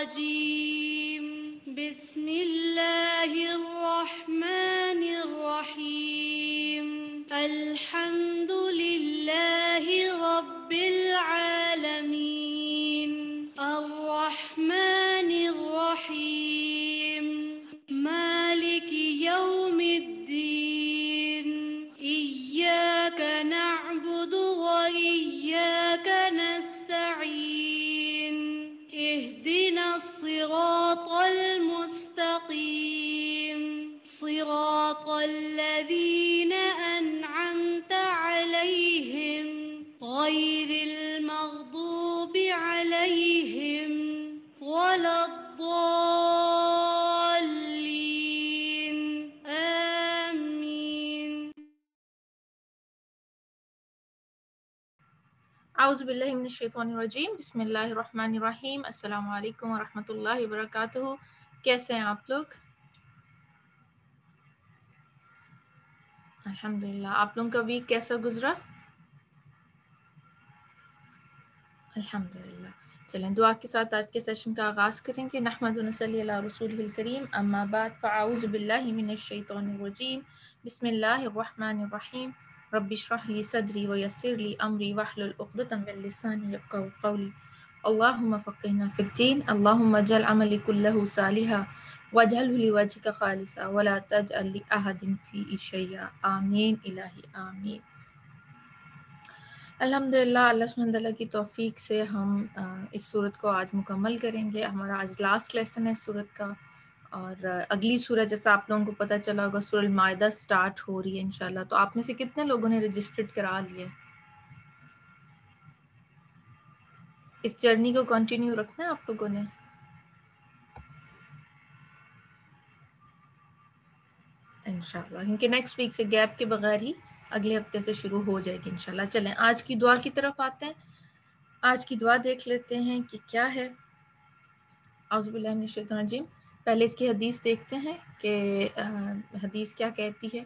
الرجيم بسم الله الرحمن الرحيم الحمد لله رب العالمين الرحمن الرحيم مالك يوم الدين إياك نعبد وإياك نستعين اهدنا الصراط المستقيم صراط الذين أنعمت عليهم غير المغضوب عليهم ولا الضالين آمين. اعوذ باللہ من الشیطان الرجیم بسم اللہ الرحمن الرحیم السلام علیکم ورحمۃ اللہ وبرکاتہ. کیسے ہیں آپ لوگ؟ الحمدللہ. آپ لوگوں کا ویک کیسا گزرا؟ الحمدللہ. چلیں دعا کے ساتھ آج کے سیشن کا آغاز کریں گے. نحمد و نصلی علی رسولہ الکریم اما بعد فاعوذ باللہ من الشیطان الرجیم بسم اللہ الرحمن الرحیم رب اشرح لی صدری ویسر لی امری واحلل عقدۃ من لسانی یفقهوا قولی اللهم فقهنا في الدين اللهم اجعل عملي كله صالحا واجعله لوجهك خالصا ولا تجعل لأحد فيه شيئا آمین الہی آمین. الحمدللہ اللہ سبحانہ تعالیٰ کی توفیق سے ہم اس سورت کو آج مکمل کریں گے. ہمارا آج لاسٹ لیسن ہے اس سورت کا، اور اگلی سورت جیسا آپ لوگوں کو پتہ چلا ہوگا سورہ المائدہ سٹارٹ ہو رہی ہے انشاءاللہ. تو آپ میں سے کتنے لوگوں نے رجسٹرڈ کرا لیے؟ اس جرنی کو کنٹینیو رکھنا ہے آپ لوگوں نے؟ انشاءاللہ، کیونکہ نیکسٹ ویک سے گیپ کے بغیر ہی اگلے ہفتے سے شروع ہو جائے گی انشاءاللہ. چلیں آج کی دعا کی طرف آتے ہیں. آج کی دعا دیکھ لیتے ہیں کہ کیا ہے. اعوذ باللہ من الشیطان الرجیم. پہلے اس کی حدیث دیکھتے ہیں کہ حدیث کیا کہتی ہے.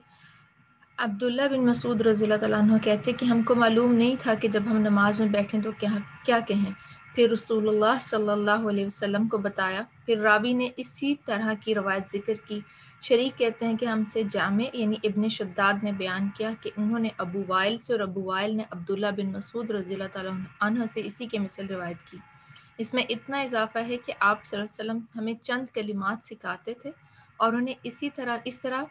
عبداللہ بن مسعود رضی اللہ تعالیٰ عنہ کہتے کہ ہم کو معلوم نہیں تھا کہ جب ہم نماز میں بیٹھیں تو کیا کہیں. پھر رسول اللہ صلی اللہ علیہ وسلم کو بتایا. پھر راوی نے اسی طرح کی روایت ذکر کی. شریک کہتے ہیں کہ ہم سے جامع یعنی ابن شداد نے بیان کیا کہ انہوں نے ابو وائل سے اور ابو وائل نے عبداللہ بن مسعود رضی اللہ تعالیٰ عنہ سے اسی کے مثل روایت کی. اس میں اتنا اضافہ ہے کہ آپ صلی اللہ علیہ وسلم ہمیں چند کلمات سکھاتے تھے اور انہیں اس طرح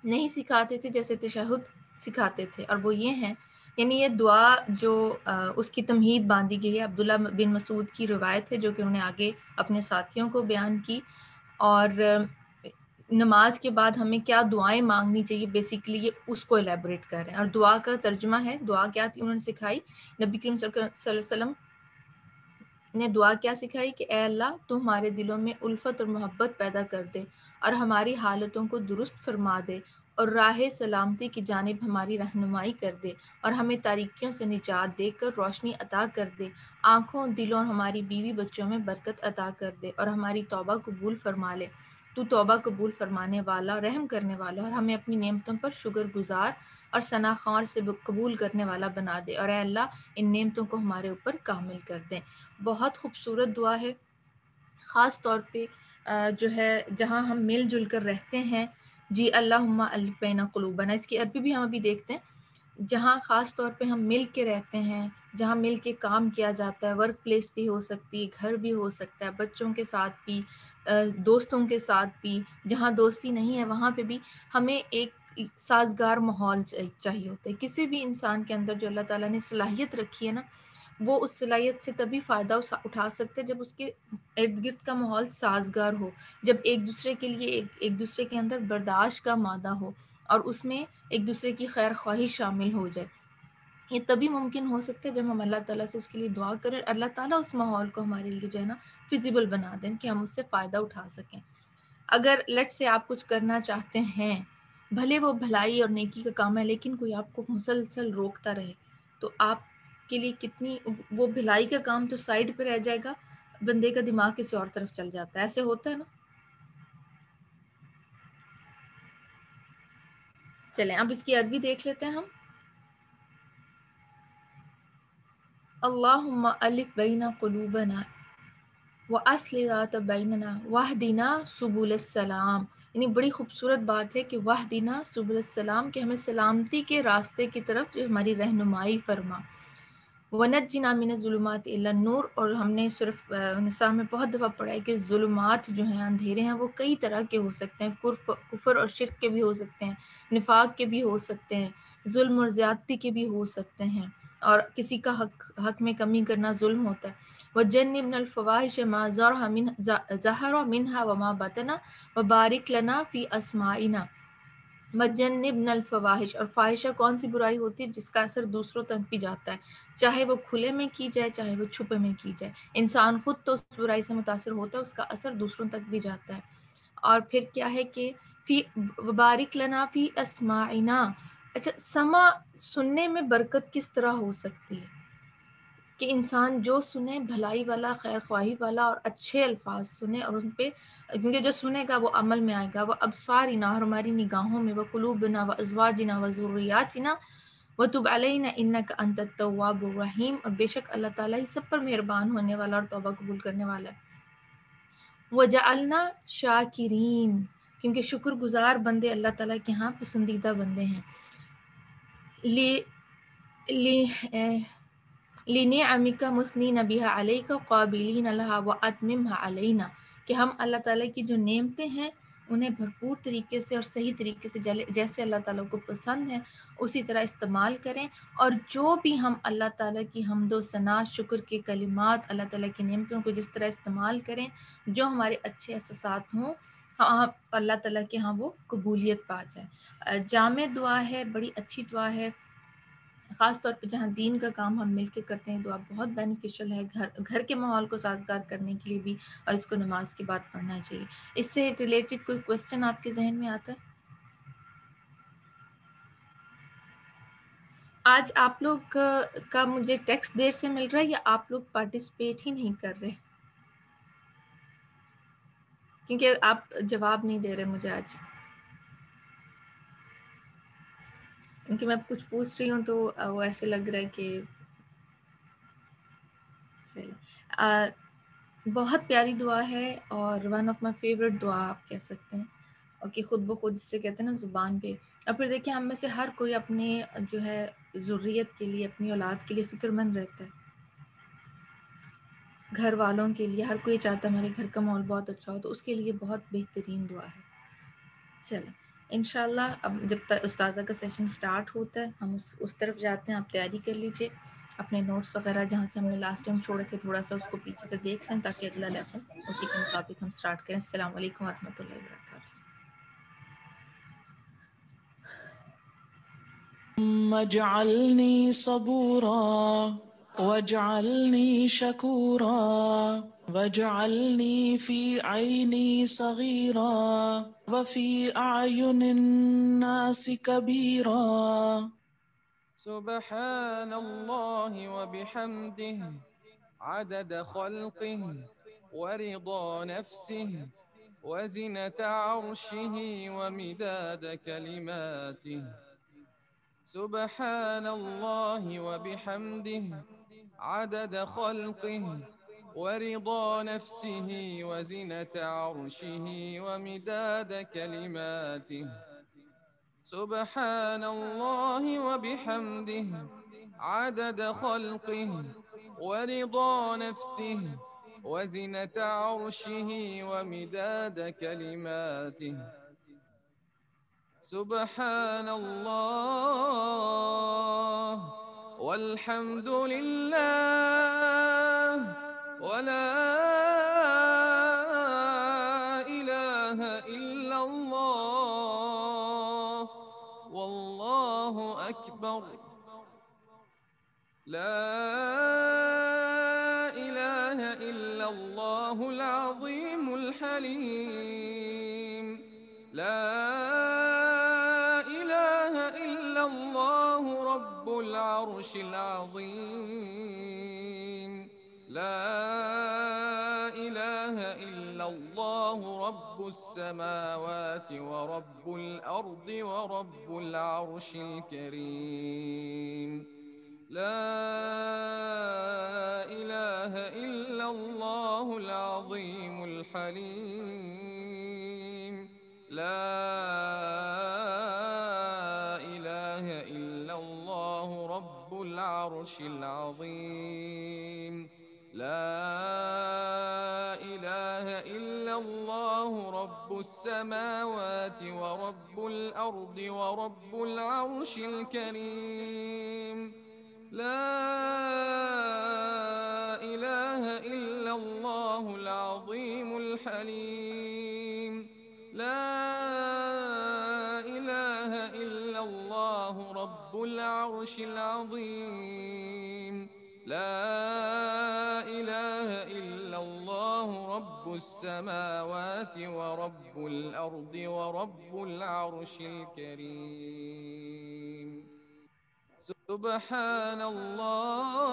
نہیں سکھاتے تھے جیسے تشہد سکھاتے تھے، اور وہ یہ ہیں، یعنی یہ دعا جو اس کی تمہید باندھی گئی ہے عبداللہ بن مسعود کی روایت ہے جو کہ انہوں نے آگے اپنے ساتھیوں کو بیان کی. اور نماز کے بعد ہمیں کیا دعائیں مانگنی چاہیے بیسیکلی یہ اس کو الیبوریٹ کر رہے ہیں. اور دعا کا ترجمہ ہے، دعا کیا تھی انہوں نے سکھائی. نبی کریم صلی اللہ علیہ وسلم نے دعا کیا سکھائی کہ اے اللہ تو ہمارے دلوں میں الفت اور محبت پیدا کر دے اور ہماری حالتوں کو درست فرما دے اور راہ سلامتی کی جانب ہماری رہنمائی کر دے اور ہمیں تاریکیوں سے نجات دے کر روشنی عطا کر دے، آنکھوں دلوں اور ہماری بیوی بچوں میں برکت عطا کر دے اور ہماری توبہ قبول فرما لے. تو توبہ قبول فرمانے والا، رحم کرنے والا، اور ہمیں اپنی نعمتوں پر شکر گزار اور ثنا خوار سے قبول کرنے والا بنا دے، اور اے اللہ ان نعمتوں کو ہمارے اوپر کامل کر دیں. بہت خوبصورت دعا ہے، خاص طور پہ جو ہے جہاں ہم مل جل کر رہتے ہیں. جی اللہم الف بین قلوبنا، اس کی عربی بھی ہم ابھی دیکھتے ہیں. جہاں خاص طور پہ ہم مل کے رہتے ہیں، جہاں مل کے کام کیا جاتا ہے، ورک پلیس بھی ہو سکتی ہے، گھر بھی ہو سکتا ہے، بچوں کے ساتھ بھی، دوستوں کے ساتھ بھی، جہاں دوستی نہیں ہے وہاں پہ بھی ہمیں ایک سازگار ماحول چاہیے ہوتا ہے. کسی بھی انسان کے اندر جو اللہ تعالیٰ نے صلاحیت رکھی ہے نا، وہ اس صلاحیت سے تبھی فائدہ اٹھا سکتے جب اس کے ارد گرد کا ماحول سازگار ہو، جب ایک دوسرے کے لیے ایک دوسرے کے اندر برداشت کا مادہ ہو اور اس میں ایک دوسرے کی خیر خواہی شامل ہو جائے. یہ تبھی ممکن ہو سکتا ہے جب ہم اللہ تعالیٰ سے اس کے لیے دعا کریں، اللہ تعالیٰ اس ماحول کو ہمارے لیے جو ہے نا فیزیبل بنا دیں کہ ہم اس سے فائدہ اٹھا سکیں. اگر لٹ سے آپ کچھ کرنا چاہتے ہیں، بھلے وہ بھلائی اور نیکی کا کام ہے، لیکن کوئی آپ کو مسلسل روکتا رہے تو آپ کے لیے کتنی وہ بھلائی کا کام تو سائڈ پہ رہ جائے گا، بندے کا دماغ کسی اور طرف چل جاتا ہے. ایسے ہوتا ہے نا. چلیں اب اس کی عربی دیکھ لیتے ہیں ہم. اللہم الف بین قلوبنا، وَأَصْلِحْ ذَاتَ بَيْنَنَا وَاهْدِنَا سُبُلَ السَّلَام، یعنی بڑی خوبصورت بات ہے کہ وَاهْدِنَا سُبُلَ السَّلام، کہ ہمیں سلامتی کے راستے کی طرف جو ہماری رہنمائی فرما، وَنَجِّنَا مِنَ الظُّلُمَاتِ إِلَى النُّورِ، اور ہم نے صرف نساء میں بہت دفعہ پڑھا ہے کہ ظلمات جو ہیں، اندھیرے ہیں، وہ کئی طرح کے ہو سکتے ہیں، کفر اور شرک کے بھی ہو سکتے ہیں، نفاق کے بھی ہو سکتے ہیں، ظلم اور زیادتی کے بھی ہو سکتے ہیں، اور کسی کا حق میں کمی کرنا ظلم ہوتا ہے۔ وَجَنِّبْنَا الْفَوَاحِشَ مَا ظَهَرَ مِنْهَا وَمَا بَطَنَ وَبَارِكْ لَنَا فِي أَسْمَاعِنَا وَجَنِّبْنَا الْفَوَاحِشَ، اور فاحشہ کون سی برائی ہوتی ہے؟ جس کا اثر دوسروں تک بھی جاتا ہے، چاہے وہ کھلے میں کی جائے چاہے وہ چھپے میں کی جائے، انسان خود تو اس برائی سے متاثر ہوتا ہے، اس کا اثر دوسروں تک بھی جاتا ہے۔ اور پھر کیا ہے کہ فی وبارک لنا فی اسماعنا، اچھا سما سننے میں برکت کس طرح ہو سکتی ہے کہ انسان جو سنے بھلائی والا، خیر خواہی والا اور اچھے الفاظ سنے، اور ان پہ، کیونکہ جو سنے گا وہ عمل میں آئے گا، وہ ابصارنا، اور ہماری نگاہوں میں، وہ قلوبنا و ازواجنا و ذریاتنا وتب علینا انک انت التواب الرحیم، اور بے شک اللہ تعالیٰ ہی سب پر مہربان ہونے والا اور توبہ قبول کرنے والا ہے۔ وجعلنا شاکرین، کیونکہ شکر گزار بندے اللہ تعالیٰ کے ہاں پسندیدہ بندے ہیں۔ لِنِعَمِكَ مُثْنِينَ بِهَا عَلَيْكَ قَابِلِينَ لَهَا وَأَتْمِمْهَا عَلَيْنَا، کہ ہم اللہ تعالیٰ کی جو نعمتیں ہیں انہیں بھرپور طریقے سے اور صحیح طریقے سے جیسے اللہ تعالیٰ کو پسند ہے اسی طرح استعمال کریں، اور جو بھی ہم اللہ تعالیٰ کی حمد و ثنا، شکر کے کلمات، اللہ تعالیٰ کی نعمتوں کو جس طرح استعمال کریں، جو ہمارے اچھے احساسات ہوں، ہاں اللہ تعالیٰ کے ہاں وہ قبولیت پا جائے۔ جامع دعا ہے، بڑی اچھی دعا ہے، خاص طور پہ جہاں دین کا کام ہم مل کے کرتے ہیں، دعا بہت بینیفیشل ہے، گھر کے ماحول کو سازگار کرنے کے لیے بھی، اور اس کو نماز کے بعد پڑھنا چاہیے۔ اس سے ریلیٹڈ کوئی کویسچن آپ کے ذہن میں آتا ہے؟ آج آپ لوگ کا مجھے ٹیکسٹ دیر سے مل رہا ہے، یا آپ لوگ پارٹیسپیٹ ہی نہیں کر رہے؟ کیونکہ آپ جواب نہیں دے رہے مجھے آج، کیونکہ میں کچھ پوچھ رہی ہوں تو وہ ایسے لگ رہا ہے کہ بہت پیاری دعا ہے، اور ون آف مائی فیوریٹ دعا آپ کہہ سکتے ہیں، اور کہ خود بخود جسے کہتے ہیں نا زبان پہ۔ اور پھر دیکھیں ہم میں سے ہر کوئی اپنے جو ہے ذریت کے لیے، اپنی اولاد کے لیے فکر مند رہتا ہے، گھر والوں کے لیے، ہر کوئی چاہتا ہے ہمارے گھر کا ماحول بہت اچھا ہو، تو اس کے لیے بہت بہترین دعا ہے۔ چلیں انشاءاللہ اب جب تک استاذہ کا سیشن سٹارٹ ہوتا ہے ہم اس طرف جاتے ہیں، آپ تیاری کر لیجئے، اپنے نوٹس وغیرہ جہاں سے ہم نے لاسٹ ٹائم چھوڑے تھے تھوڑا سا اس کو پیچھے سے دیکھ لیں تاکہ اگلا لیسن اسی کے مطابق ہم سٹارٹ کریں۔ السلام علیکم ورحمۃ اللہ وبرکاتہ۔ اجعلني صبورا واجعلني شكورا واجعلني في عيني صغيرا وفي أعين الناس كبيرا. سبحان الله وبحمده عدد خلقه ورضا نفسه وزنة عرشه ومداد كلماته. سبحان الله وبحمده عدد خلقه ورضا نفسه وزنة عرشه ومداد كلماته. سبحان الله وبحمده عدد خلقه ورضا نفسه وزنة عرشه ومداد كلماته. سبحان الله والحمد لله ولا إله إلا الله والله أكبر. لا إله إلا الله العظيم الحليم. لا إله إلا الله رب العرش العظيم. لا إله إلا الله رب السماوات ورب الأرض ورب العرش الكريم. لا إله إلا الله العظيم الحليم لا إله إلا الله رب العرش العظيم لا إله إلا الله رب السماوات ورب الأرض ورب العرش الكريم لا إله إلا الله العظيم الحليم لا إله إلا الله رب العرش العظيم لا إله إلا الله رب السماوات ورب الأرض ورب العرش الكريم سبحان الله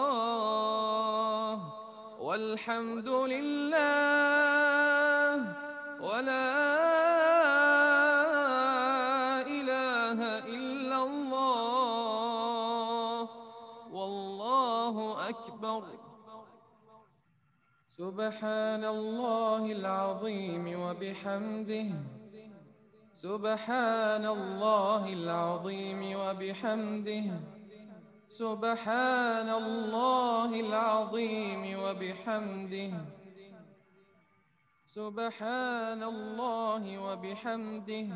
والحمد لله ولا إله إلا الله والله أكبر سبحان الله العظيم وبحمده سبحان الله العظيم وبحمده سبحان الله العظيم وبحمده سبحان الله وبحمده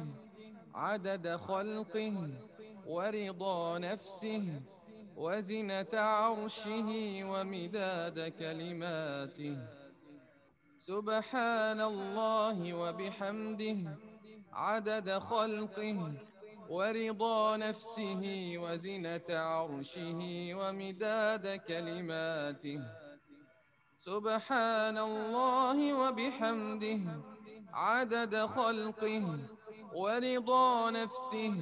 عدد خلقه ورضا نفسه وزنة عرشه ومداد كلماته سبحان الله وبحمده عدد خلقه ورضا نفسه وزنة عرشه ومداد كلماته سبحان الله وبحمده عدد خلقه ورضا نفسه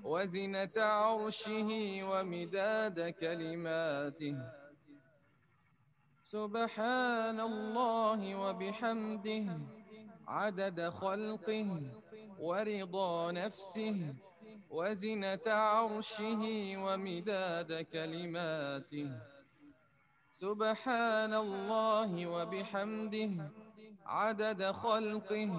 وزنة عرشه ومداد كلماته سبحان الله وبحمده عدد خلقه ورضا نفسه وزنة عرشه ومداد كلماته سبحان الله وبحمده عدد خلقه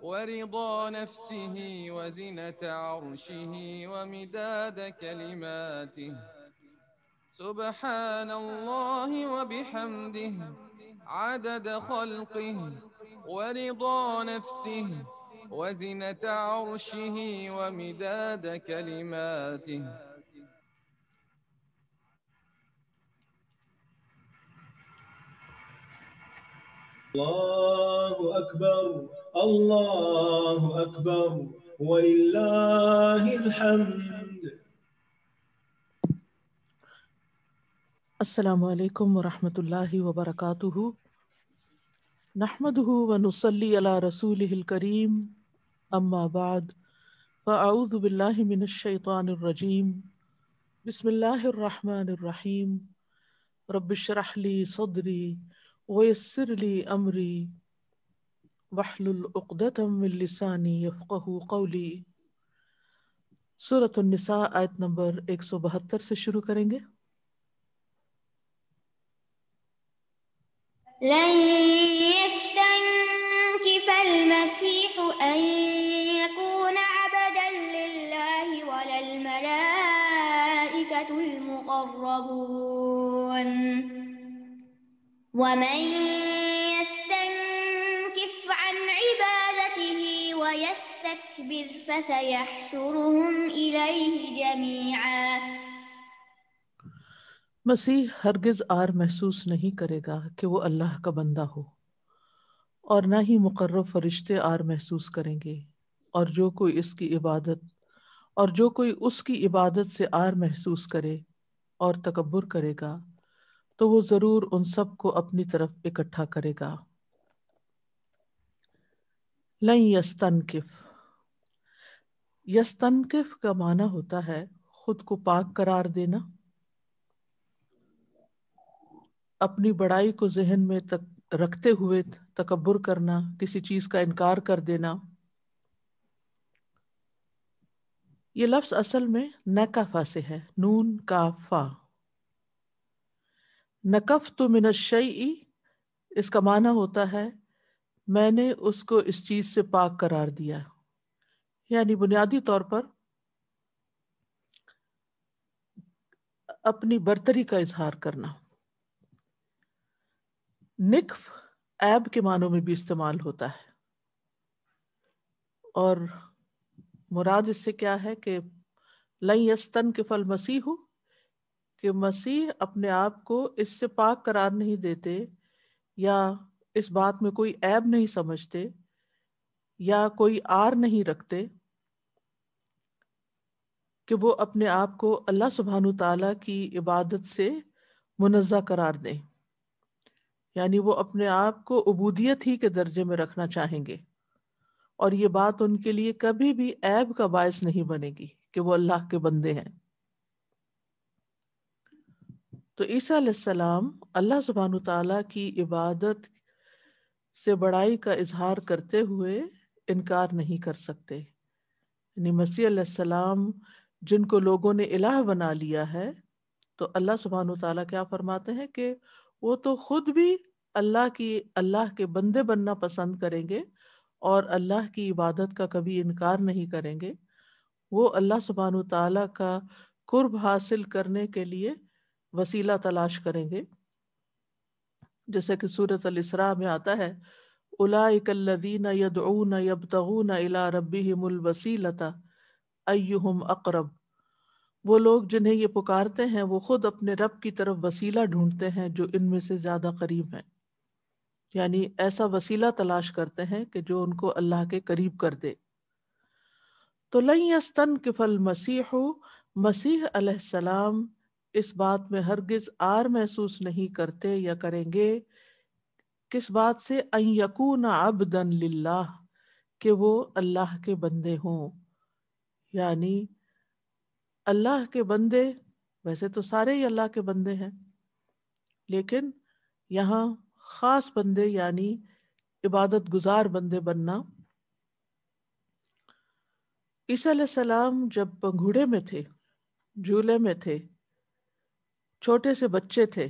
ورضا نفسه وزنة عرشه ومداد كلماته سبحان الله وبحمده عدد خلقه ورضا نفسه وزنة عرشه ومداد كلماته الله أكبر الله أكبر ولله الحمد. السلام علیکم ورحمۃ اللہ وبرکاتہ. نحمده ونصلي على رسوله الكريم اما بعد فاعوذ باللہ من الشیطان الرجیم بسم اللہ الرحمن الرحیم رب اشرح لي صدری ويسر لي امری واحلل عقدۃ من لسانی یفقہوا قولی. سورۃ النساء آیت نمبر 172 سے شروع کریں گے. لن يستنكف المسيح أن يكون عبدا لله ولا الملائكة المقربون ومن يستنكف عن عبادته ويستكبر فسيحشرهم إليه جميعا. مسیح ہرگز آر محسوس نہیں کرے گا کہ وہ اللہ کا بندہ ہو، اور نہ ہی مقرب فرشتے آر محسوس کریں گے، اور جو کوئی اس کی عبادت سے آر محسوس کرے اور تکبر کرے گا تو وہ ضرور ان سب کو اپنی طرف اکٹھا کرے گا. لن یستنکف، یستنکف کا معنی ہوتا ہے خود کو پاک قرار دینا، اپنی بڑائی کو ذہن میں رکھتے ہوئے تکبر کرنا، کسی چیز کا انکار کر دینا. یہ لفظ اصل میں نکفا سے ہے، نون کاف فا، نکفت من الشیء اس کا معنی ہوتا ہے میں نے اس کو اس چیز سے پاک قرار دیا، یعنی بنیادی طور پر اپنی برتری کا اظہار کرنا۔ نکف عیب کے معنوں میں بھی استعمال ہوتا ہے، اور مراد اس سے کیا ہے کہ لن یستنکف المسیح، کہ مسیح اپنے آپ کو اس سے پاک قرار نہیں دیتے یا اس بات میں کوئی عیب نہیں سمجھتے یا کوئی آر نہیں رکھتے کہ وہ اپنے آپ کو اللہ سبحانہ تعالیٰ کی عبادت سے منزہ قرار دیں، یعنی وہ اپنے آپ کو عبودیت ہی کے درجے میں رکھنا چاہیں گے، اور یہ بات ان کے لیے کبھی بھی عیب کا باعث نہیں بنے گی کہ وہ اللہ کے بندے ہیں۔ تو عیسیٰ علیہ السلام اللہ سبحانہ تعالیٰ کی عبادت سے بڑائی کا اظہار کرتے ہوئے انکار نہیں کر سکتے، یعنی مسیح علیہ السلام جن کو لوگوں نے الہ بنا لیا ہے، تو اللہ سبحانہ تعالیٰ کیا فرماتے ہیں کہ وہ تو خود بھی اللہ کے بندے بننا پسند کریں گے اور اللہ کی عبادت کا کبھی انکار نہیں کریں گے۔ وہ اللہ سبحانہ تعالیٰ کا قرب حاصل کرنے کے لیے وسیلہ تلاش کریں گے، جیسے کہ سورۃ الاسراء میں آتا ہے اولئک الذین یدعون یبتغون الی ربہم الوسیلۃ ایہم اقرب، وہ لوگ جنہیں یہ پکارتے ہیں وہ خود اپنے رب کی طرف وسیلہ ڈھونڈتے ہیں جو ان میں سے زیادہ قریب ہیں، یعنی ایسا وسیلہ تلاش کرتے ہیں کہ جو ان کو اللہ کے قریب کر دے۔ تو لن یستنکف المسیح، مسیح علیہ السلام اس بات میں ہرگز آر محسوس نہیں کرتے یا کریں گے، کس بات سے؟ ان یکون عبدا للہ، کہ وہ اللہ کے بندے ہوں، یعنی اللہ کے بندے ویسے تو سارے ہی اللہ کے بندے ہیں، لیکن یہاں خاص بندے یعنی عبادت گزار بندے بننا۔ عیسیٰ علیہ السلام جب پنگھوڑے میں تھے، جھولے میں تھے، چھوٹے سے بچے تھے،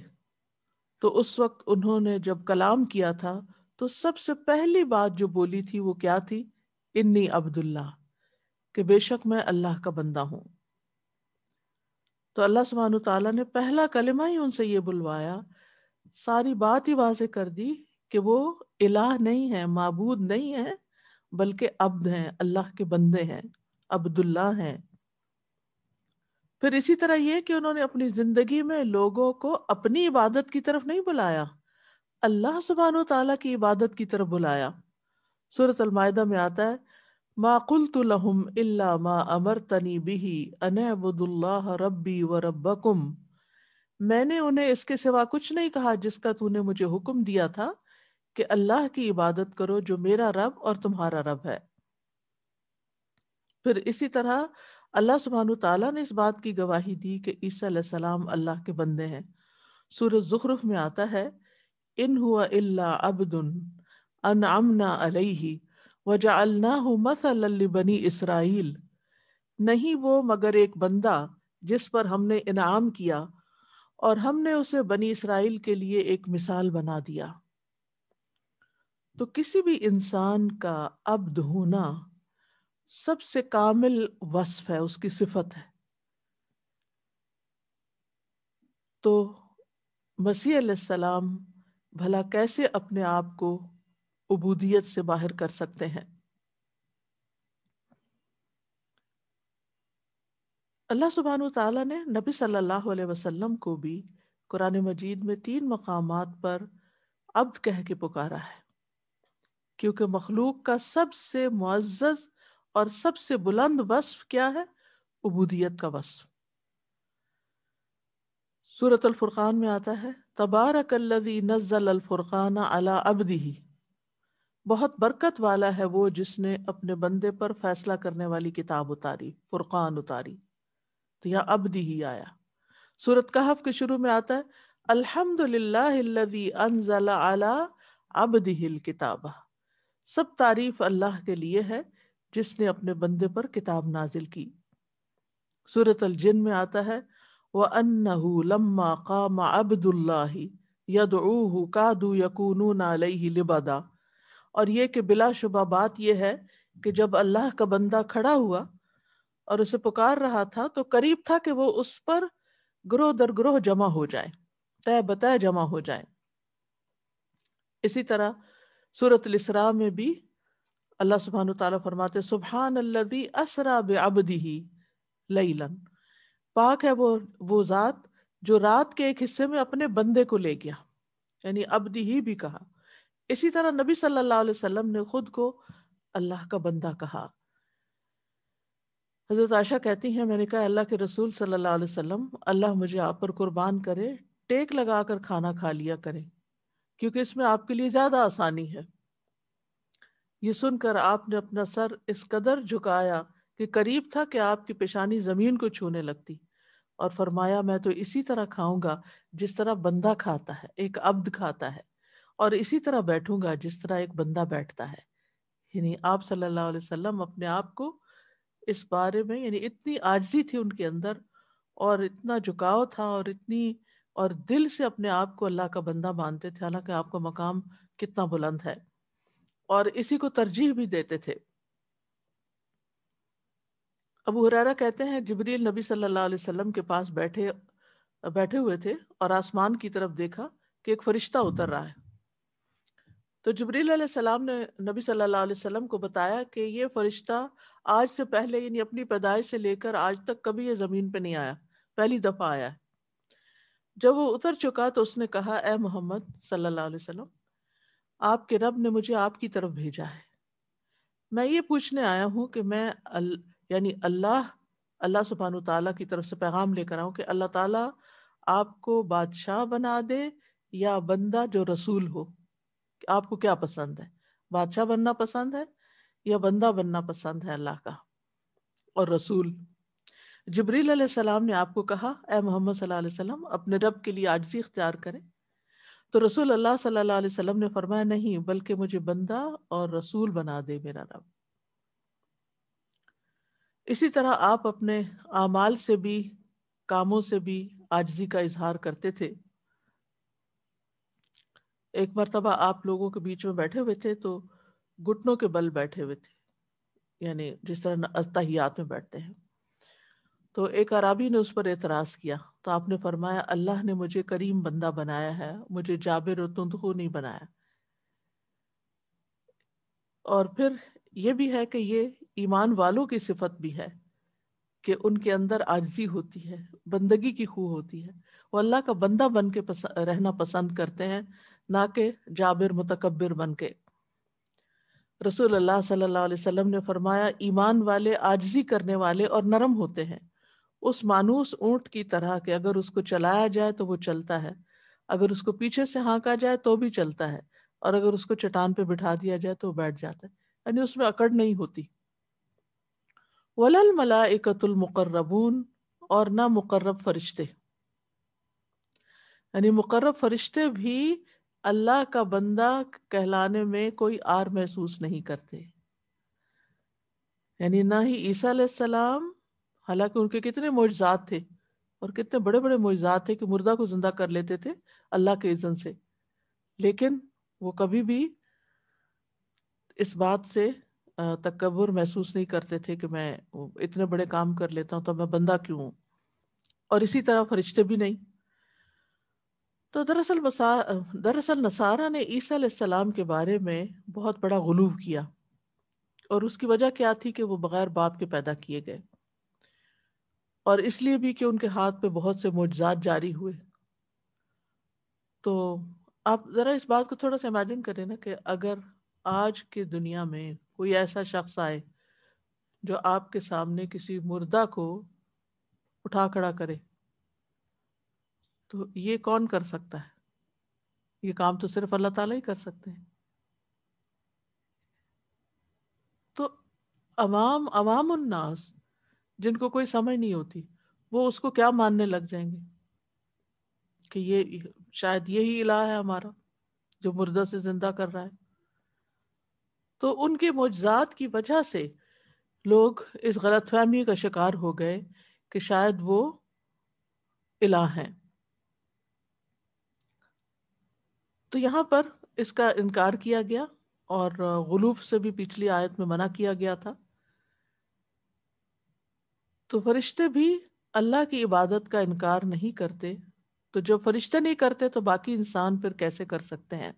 تو اس وقت انہوں نے جب کلام کیا تھا تو سب سے پہلی بات جو بولی تھی وہ کیا تھی؟ انی عبداللہ، کہ بے شک میں اللہ کا بندہ ہوں۔ تو اللہ سبحانہ تعالیٰ نے پہلا کلمہ ہی ان سے یہ بلوایا، ساری بات ہی واضح کر دی کہ وہ الہ نہیں ہے، معبود نہیں ہے، بلکہ عبد ہیں، اللہ کے بندے ہیں، عبداللہ ہیں۔ پھر اسی طرح یہ کہ انہوں نے اپنی زندگی میں لوگوں کو اپنی عبادت کی طرف نہیں بلایا، اللہ سبحانہ تعالیٰ کی عبادت کی طرف بلایا۔ سورۃ المائدہ میں آتا ہے ما قلت لهم الا ما امرتنی به ان اعبدوا اللہ ربی وربکم، میں نے انہیں اس کے سوا کچھ نہیں کہا جس کا تو نے مجھے حکم دیا تھا کہ اللہ کی عبادت کرو جو میرا رب اور تمہارا رب ہے۔ پھر اسی طرح اللہ سبحانہ تعالیٰ نے اس بات کی گواہی دی کہ عیسیٰ علیہ السلام اللہ کے بندے ہیں۔ سورۃ زخرف میں آتا ہے ان هو الا عبد انعمنا علیہ وجعلناہ مثلا لبنی اسرائیل، نہیں وہ مگر ایک بندہ جس پر ہم نے انعام کیا اور ہم نے اسے بنی اسرائیل کے لیے ایک مثال بنا دیا۔ تو کسی بھی انسان کا عبد ہونا سب سے کامل وصف ہے، اس کی صفت ہے۔ تو مسیح علیہ السلام بھلا کیسے اپنے آپ کو عبودیت سے باہر کر سکتے ہیں؟ اللہ سبحانہ تعالیٰ نے نبی صلی اللہ علیہ وسلم کو بھی قرآن مجید میں 3 مقامات پر عبد کہہ کے پکارا ہے، کیونکہ مخلوق کا سب سے معزز اور سب سے بلند وصف کیا ہے؟ عبودیت کا وصف۔ سورۃ الفرقان میں آتا ہے تبارک الذی نزل الفرقان علی عبدہ، بہت برکت والا ہے وہ جس نے اپنے بندے پر فیصلہ کرنے والی کتاب اتاری، فرقان اتاری، تو یہاں عبدہ ہی آیا۔ سورۃ کہف کے شروع میں آتا ہے الحمدللہ الذی انزل علی عبدہ الکتاب، سب تعریف اللہ کے لیے ہے جس نے اپنے بندے پر کتاب نازل کی۔ سورۃ الجن میں آتا ہے وَأَنَّهُ لَمَّا قَامَ عَبْدُ اللَّهِ يَدْعُوهُ كَادُوا يَكُونُونَ عَلَيْهِ لِبَدًا، اور یہ کہ بلا شبہ بات یہ ہے کہ جب اللہ کا بندہ کھڑا ہوا اور اسے پکار رہا تھا تو قریب تھا کہ وہ اس پر گروہ در گروہ جمع ہو جائیں، تہ بتہ جمع ہو جائیں۔ اسی طرح سورۃ الاسراء میں بھی اللہ سبحانہ وتعالیٰ فرماتے سبحان الذی اسریٰ بعبدہ لیلا، پاک ہے وہ ذات جو رات کے ایک حصے میں اپنے بندے کو لے گیا، یعنی عبدہ ہی بھی کہا۔ اسی طرح نبی صلی اللہ علیہ وسلم نے خود کو اللہ کا بندہ کہا۔ حضرت عائشہ کہتی ہیں میں نے کہا اللہ کے رسول صلی اللہ علیہ وسلم، اللہ مجھے آپ پر قربان کرے، ٹیک لگا کر کھانا کھا لیا کریں کیونکہ اس میں آپ کے لیے زیادہ آسانی ہے۔ یہ سن کر آپ نے اپنا سر اس قدر جھکایا کہ قریب تھا کہ آپ کی پیشانی زمین کو چھونے لگتی، اور فرمایا میں تو اسی طرح کھاؤں گا جس طرح بندہ کھاتا ہے، ایک عبد کھاتا ہے، اور اسی طرح بیٹھوں گا جس طرح ایک بندہ بیٹھتا ہے۔ یعنی آپ صلی اللہ علیہ وسلم اپنے آپ کو اس بارے میں، یعنی اتنی عاجزی تھی ان کے اندر، اور اتنا جھکاؤ تھا، اور دل سے اپنے آپ کو اللہ کا بندہ مانتے تھے، حالانکہ آپ کا مقام کتنا بلند ہے، اور اسی کو ترجیح بھی دیتے تھے۔ ابو ہریرہ کہتے ہیں جبریل نبی صلی اللہ علیہ وسلم کے پاس بیٹھے ہوئے تھے اور آسمان کی طرف دیکھا کہ ایک فرشتہ اتر رہا ہے، تو جبریل علیہ السلام نے نبی صلی اللہ علیہ وسلم کو بتایا کہ یہ فرشتہ آج سے پہلے، یعنی اپنی پیدائش سے لے کر آج تک کبھی یہ زمین پہ نہیں آیا، پہلی دفعہ آیا ہے۔ جب وہ اتر چکا تو اس نے کہا اے محمد صلی اللہ علیہ وسلم، آپ کے رب نے مجھے آپ کی طرف بھیجا ہے، میں یہ پوچھنے آیا ہوں کہ میں یعنی اللہ سبحانہ تعالیٰ کی طرف سے پیغام لے کر آؤں کہ اللہ تعالیٰ آپ کو بادشاہ بنا دے یا بندہ جو رسول ہو، کہ آپ کو کیا پسند ہے، بادشاہ بننا پسند ہے یا بندہ بننا پسند ہے اللہ کا اور رسول۔ جبریل علیہ السلام نے آپ کو کہا اے محمد صلی اللہ علیہ وسلم اپنے رب کے لیے عاجزی اختیار کریں، تو رسول اللہ صلی اللہ علیہ وسلم نے فرمایا نہیں، بلکہ مجھے بندہ اور رسول بنا دے میرا رب۔ اسی طرح آپ اپنے اعمال سے بھی، کاموں سے بھی عاجزی کا اظہار کرتے تھے۔ ایک مرتبہ آپ لوگوں کے بیچ میں بیٹھے ہوئے تھے تو گھٹنوں کے بل بیٹھے ہوئے تھے، یعنی جس طرح تحیات میں بیٹھتے ہیں، تو ایک عرابی نے اس پر اعتراض کیا تو آپ نے فرمایا اللہ نے مجھے کریم بندہ بنایا ہے، مجھے جابر و تندخو نہیں بنایا۔ اور پھر یہ بھی ہے کہ یہ ایمان والوں کی صفت بھی ہے کہ ان کے اندر عاجزی ہوتی ہے، بندگی کی خو ہوتی ہے، وہ اللہ کا بندہ بن کے رہنا پسند کرتے ہیں، نہ کہ جابر متکبر بن کے۔ رسول اللہ صلی اللہ علیہ وسلم نے فرمایا ایمان والے عاجزی کرنے والے اور نرم ہوتے ہیں، اس مانوس اونٹ کی طرح کہ اگر اس کو چلایا جائے تو وہ چلتا ہے، اگر اس کو پیچھے سے ہانکا جائے تو بھی چلتا ہے، اور اگر اس کو چٹان پہ بٹھا دیا جائے تو وہ بیٹھ جاتا ہے، یعنی اس میں اکڑ نہیں ہوتی۔ وَلَا الْمَلَائِكَةُ الْمُقَرَّبُونَ، اور نہ مقرب فرشتے، یعنی مقرب فرشتے بھی اللہ کا بندہ کہلانے میں کوئی آر محسوس نہیں کرتے، یعنی نہ ہی عیسیٰ علیہ السلام، حالانکہ ان کے کتنے معجزات تھے اور کتنے بڑے بڑے معجزات تھے کہ مردہ کو زندہ کر لیتے تھے اللہ کے اذن سے، لیکن وہ کبھی بھی اس بات سے تکبر محسوس نہیں کرتے تھے کہ میں اتنے بڑے کام کر لیتا ہوں تو میں بندہ کیوں ہوں، اور اسی طرح فرشتے بھی نہیں۔ تو دراصل نصارہ نے عیسیٰ علیہ السلام کے بارے میں بہت بڑا غلو کیا، اور اس کی وجہ کیا تھی کہ وہ بغیر باپ کے پیدا کیے گئے، اور اس لیے بھی کہ ان کے ہاتھ پہ بہت سے معجزات جاری ہوئے۔ تو آپ ذرا اس بات کو تھوڑا سا امیجن کریں نا کہ اگر آج کی دنیا میں کوئی ایسا شخص آئے جو آپ کے سامنے کسی مردہ کو اٹھا کھڑا کرے، تو یہ کون کر سکتا ہے؟ یہ کام تو صرف اللہ تعالیٰ ہی کر سکتے ہیں۔ تو عوام الناس جن کو کوئی سمجھ نہیں ہوتی، وہ اس کو کیا ماننے لگ جائیں گے کہ یہ شاید یہی الہ ہے ہمارا جو مردہ سے زندہ کر رہا ہے۔ تو ان کے معجزات کی وجہ سے لوگ اس غلط فہمی کا شکار ہو گئے کہ شاید وہ الہ ہیں. تو یہاں پر اس کا انکار کیا گیا اور غلو سے بھی پچھلی آیت میں منع کیا گیا تھا. تو فرشتے بھی اللہ کی عبادت کا انکار نہیں کرتے، تو جب فرشتے نہیں کرتے تو باقی انسان پھر کیسے کر سکتے ہیں؟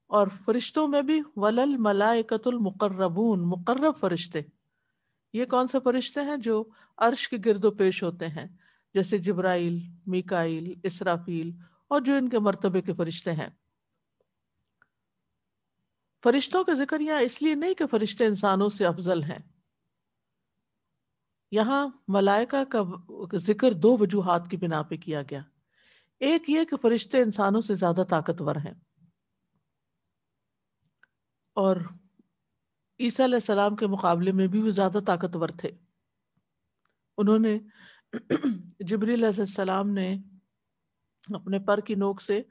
اور فرشتوں میں بھی ولل ملائکۃ المقربون، مقرب فرشتے. یہ کون سے فرشتے ہیں؟ جو عرش کے گرد و پیش ہوتے ہیں، جیسے جبرائیل، میکائیل، اسرافیل اور جو ان کے مرتبے کے فرشتے ہیں. فرشتوں کا ذکر یہاں اس لیے نہیں کہ فرشتے انسانوں سے افضل ہیں. یہاں ملائکہ کا ذکر دو وجوہات کی بنا پہ کیا گیا. ایک یہ کہ فرشتے انسانوں سے زیادہ طاقتور ہیں، اور عیسیٰ علیہ السلام کے مقابلے میں بھی وہ زیادہ طاقتور تھے. انہوں نے جبریل علیہ السلام نے اپنے پر کی نوک سے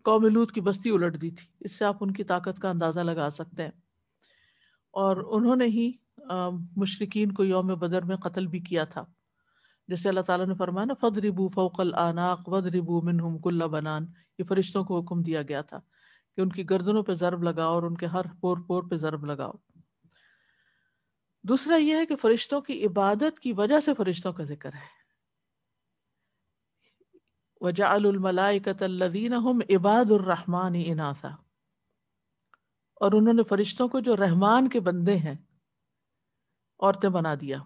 قوم لوط کی بستی الٹ دی تھی. اس سے آپ ان کی طاقت کا اندازہ لگا سکتے ہیں. اور انہوں نے ہی مشرکین کو یوم بدر میں قتل بھی کیا تھا، جیسے اللہ تعالیٰ نے فرمایا نا فَضْرِبُوا فَوْقَ الْآنَاقِ وَاضْرِبُوا مِنْهُمْ كُلَّ بَنَانٍ. یہ فرشتوں کو حکم دیا گیا تھا کہ ان کی گردنوں پہ ضرب لگاؤ اور ان کے ہر پور پور پہ ضرب لگاؤ. دوسرا یہ ہے کہ فرشتوں کی عبادت کی وجہ سے فرشتوں کا ذکر ہے. وَجَعَلُوا الْمَلَائِكَةَ الَّذِينَ هُمْ عِبَادُ الرَّحْمَنِ إِنَاثًا، اور انہوں نے فرشتوں کو جو رحمان کے بندے ہیں عورتیں بنا دیا.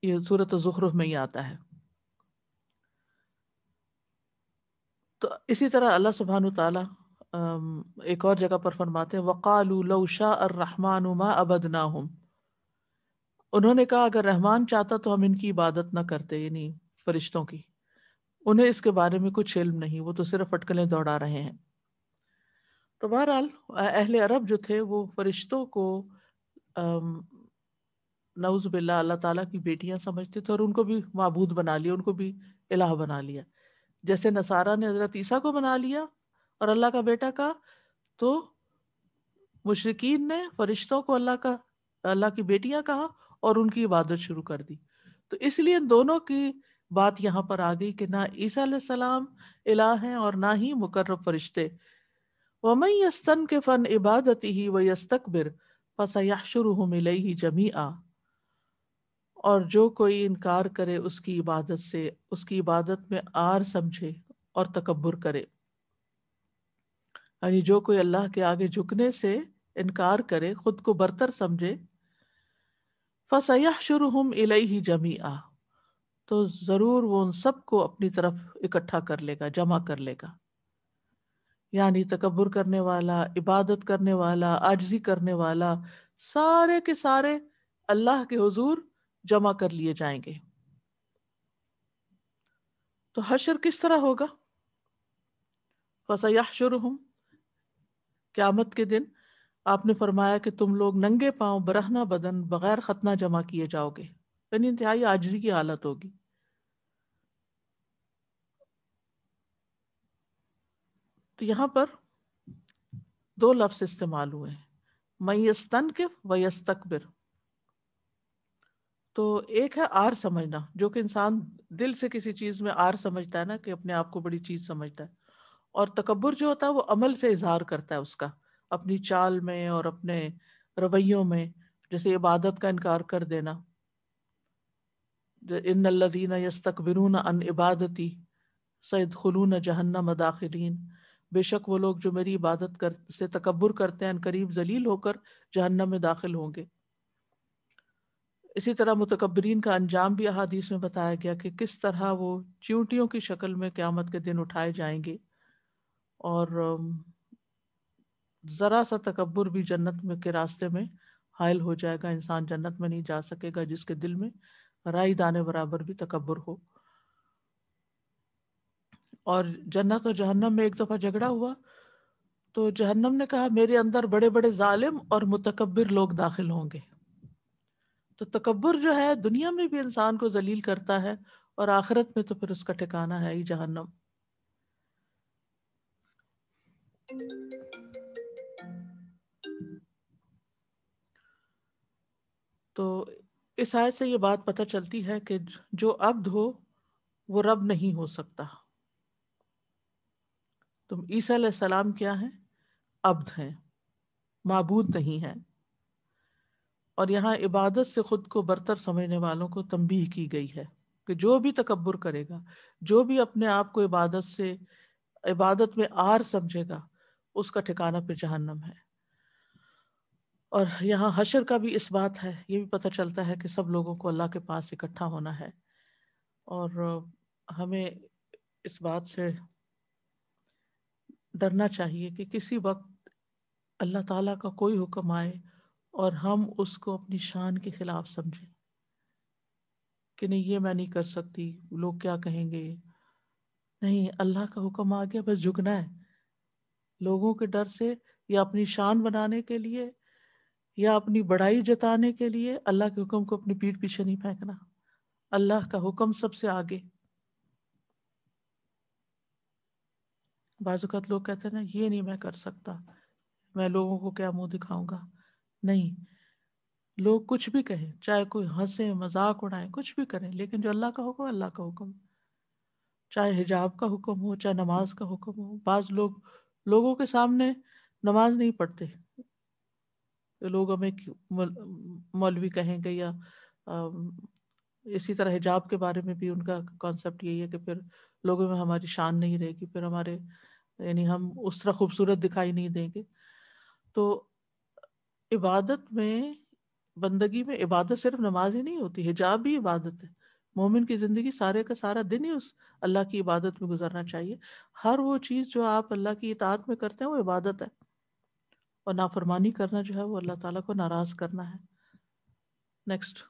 یہ سورۃ الزخرف میں ہی آتا ہے. تو اسی طرح اللہ سبحانہ تعالیٰ ایک اور جگہ پر فرماتے ہیں وَقَالُوا لَوْ شَاءَ الرَّحْمَنُ مَا عَبَدْنَاهُمْ. انہوں نے کہا اگر رحمان چاہتا تو ہم ان کی عبادت نہ کرتے، یعنی فرشتوں کی. انہیں اس کے بارے میں کچھ علم نہیں، وہ تو صرف اٹکلیں دوڑا رہے ہیں. تو بہرحال اہل عرب جو تھے وہ فرشتوں کو نعوذ باللہ اللہ تعالیٰ کی بیٹیاں سمجھتے تھے، اور ان کو بھی معبود بنا لیا، ان کو بھی الہ بنا لیا. جیسے نصارہ نے حضرت عیسیٰ کو بنا لیا اور اللہ کا بیٹا کہا، تو مشرکین نے فرشتوں کو اللہ کی بیٹیاں کہا اور ان کی عبادت شروع کر دی. تو اس لیے ان دونوں کی بات یہاں پر آ گئی کہ نہ عیسیٰ علیہ السلام الہ ہیں اور نہ ہی مقرب فرشتے. وَمَن يَسْتَنْكِفْ عَنْ عِبَادَتِهِ وَيَسْتَكْبِرْ فَسَيَحْشُرُهُمْ إِلَيْهِ جَمِيعًا. اور جو کوئی انکار کرے اس کی عبادت سے، اس کی عبادت میں آر سمجھے اور تکبر کرے، یعنی جو کوئی اللہ کے آگے جھکنے سے انکار کرے، خود کو برتر سمجھے، فَسَيَحْشُرُهُمْ إِلَيْهِ جَمِيعًا، تو ضرور وہ ان سب کو اپنی طرف اکٹھا کر لے گا، جمع کر لے گا. یعنی تکبر کرنے والا، عبادت کرنے والا، عاجزی کرنے والا، سارے کے سارے اللہ کے حضور جمع کر لیے جائیں گے. تو حشر کس طرح ہوگا؟ فَسَيَحْشُرُهُمْ، قیامت کے دن آپ نے فرمایا کہ تم لوگ ننگے پاؤں برہنہ بدن بغیر ختنہ جمع کیے جاؤ گے، یعنی انتہائی عاجزی کی حالت ہوگی. تو یہاں پر دو لفظ استعمال ہوئے ہیں، مَن يَسْتَنْكِفْ وَيَسْتَكْبِرْ. تو ایک ہے آر سمجھنا، جو کہ انسان دل سے کسی چیز میں آر سمجھتا ہے نا، کہ اپنے آپ کو بڑی چیز سمجھتا ہے. اور تکبر جو ہوتا ہے وہ عمل سے اظہار کرتا ہے اس کا، اپنی چال میں اور اپنے رویوں میں، جیسے عبادت کا انکار کر دینا. ان الذین یستکبرون عن عبادتی سیدخلون جہنم داخلین، بے شک وہ لوگ جو میری عبادت سے تکبر کرتے ہیں قریب ذلیل ہو کر جہنم میں داخل ہوں گے. اسی طرح متکبرین کا انجام بھی احادیث میں بتایا گیا کہ کس طرح وہ چیونٹیوں کی شکل میں قیامت کے دن اٹھائے جائیں گے، اور ذرا سا تکبر بھی جنت میں کے راستے میں حائل ہو جائے گا. انسان جنت میں نہیں جا سکے گا جس کے دل میں رائی دانے برابر بھی تکبر ہو. اور جنت اور جہنم میں ایک دفعہ جھگڑا ہوا تو جہنم نے کہا میرے اندر بڑے بڑے ظالم اور متکبر لوگ داخل ہوں گے. تو تکبر جو ہے دنیا میں بھی انسان کو ذلیل کرتا ہے، اور آخرت میں تو پھر اس کا ٹھکانہ ہے ہی جہنم. تو اس آیت سے یہ بات پتہ چلتی ہے کہ جو عبد ہو وہ رب نہیں ہو سکتا. تم عیسیٰ علیہ السلام کیا ہیں؟ عبد ہیں، معبود نہیں ہیں. اور یہاں عبادت سے خود کو برتر سمجھنے والوں کو تنبیہ کی گئی ہے کہ جو بھی تکبر کرے گا، جو بھی اپنے آپ کو عبادت میں آر سمجھے گا، اس کا ٹھکانہ پہ جہنم ہے. اور یہاں حشر کا بھی اس بات ہے، یہ بھی پتہ چلتا ہے کہ سب لوگوں کو اللہ کے پاس اکٹھا ہونا ہے. اور ہمیں اس بات سے ڈرنا چاہیے کہ کسی وقت اللہ تعالیٰ کا کوئی حکم آئے اور ہم اس کو اپنی شان کے خلاف سمجھیں کہ نہیں یہ میں نہیں کر سکتی، لوگ کیا کہیں گے. نہیں، اللہ کا حکم آ گیا، بس جھکنا ہے. لوگوں کے ڈر سے یا اپنی شان بنانے کے لیے یا اپنی بڑائی جتانے کے لیے اللہ کے حکم کو اپنی پیٹھ پیچھے نہیں پھینکنا. اللہ کا حکم سب سے آگے. بعض اوقات لوگ کہتے ہیں نا یہ نہیں میں کر سکتا، میں لوگوں کو کیا منہ دکھاؤں گا. نہیں، لوگ کچھ بھی کہیں، چاہے کوئی ہنسے، مذاق اڑائیں، کچھ بھی کریں، لیکن جو اللہ کا حکم ہے اللہ کا حکم. چاہے حجاب کا حکم ہو، چاہے نماز کا حکم ہو. بعض لوگوں کے سامنے نماز نہیں پڑھتے، لوگ ہمیں مولوی کہیں گے. یا اسی طرح حجاب کے بارے میں بھی ان کا کانسیپٹ یہی ہے کہ پھر لوگوں میں ہماری شان نہیں رہے گی، پھر یعنی ہم اس طرح خوبصورت دکھائی نہیں دیں گے. تو عبادت میں، بندگی میں، عبادت صرف نماز ہی نہیں ہوتی، حجاب بھی عبادت ہے. مومن کی زندگی سارے کا سارا دن ہی اس اللہ کی عبادت میں گزرنا چاہیے. ہر وہ چیز جو آپ اللہ کی اطاعت میں کرتے ہیں وہ عبادت ہے، اور نافرمانی کرنا جو ہے وہ اللہ تعالیٰ کو ناراض کرنا ہے. نیکسٹ.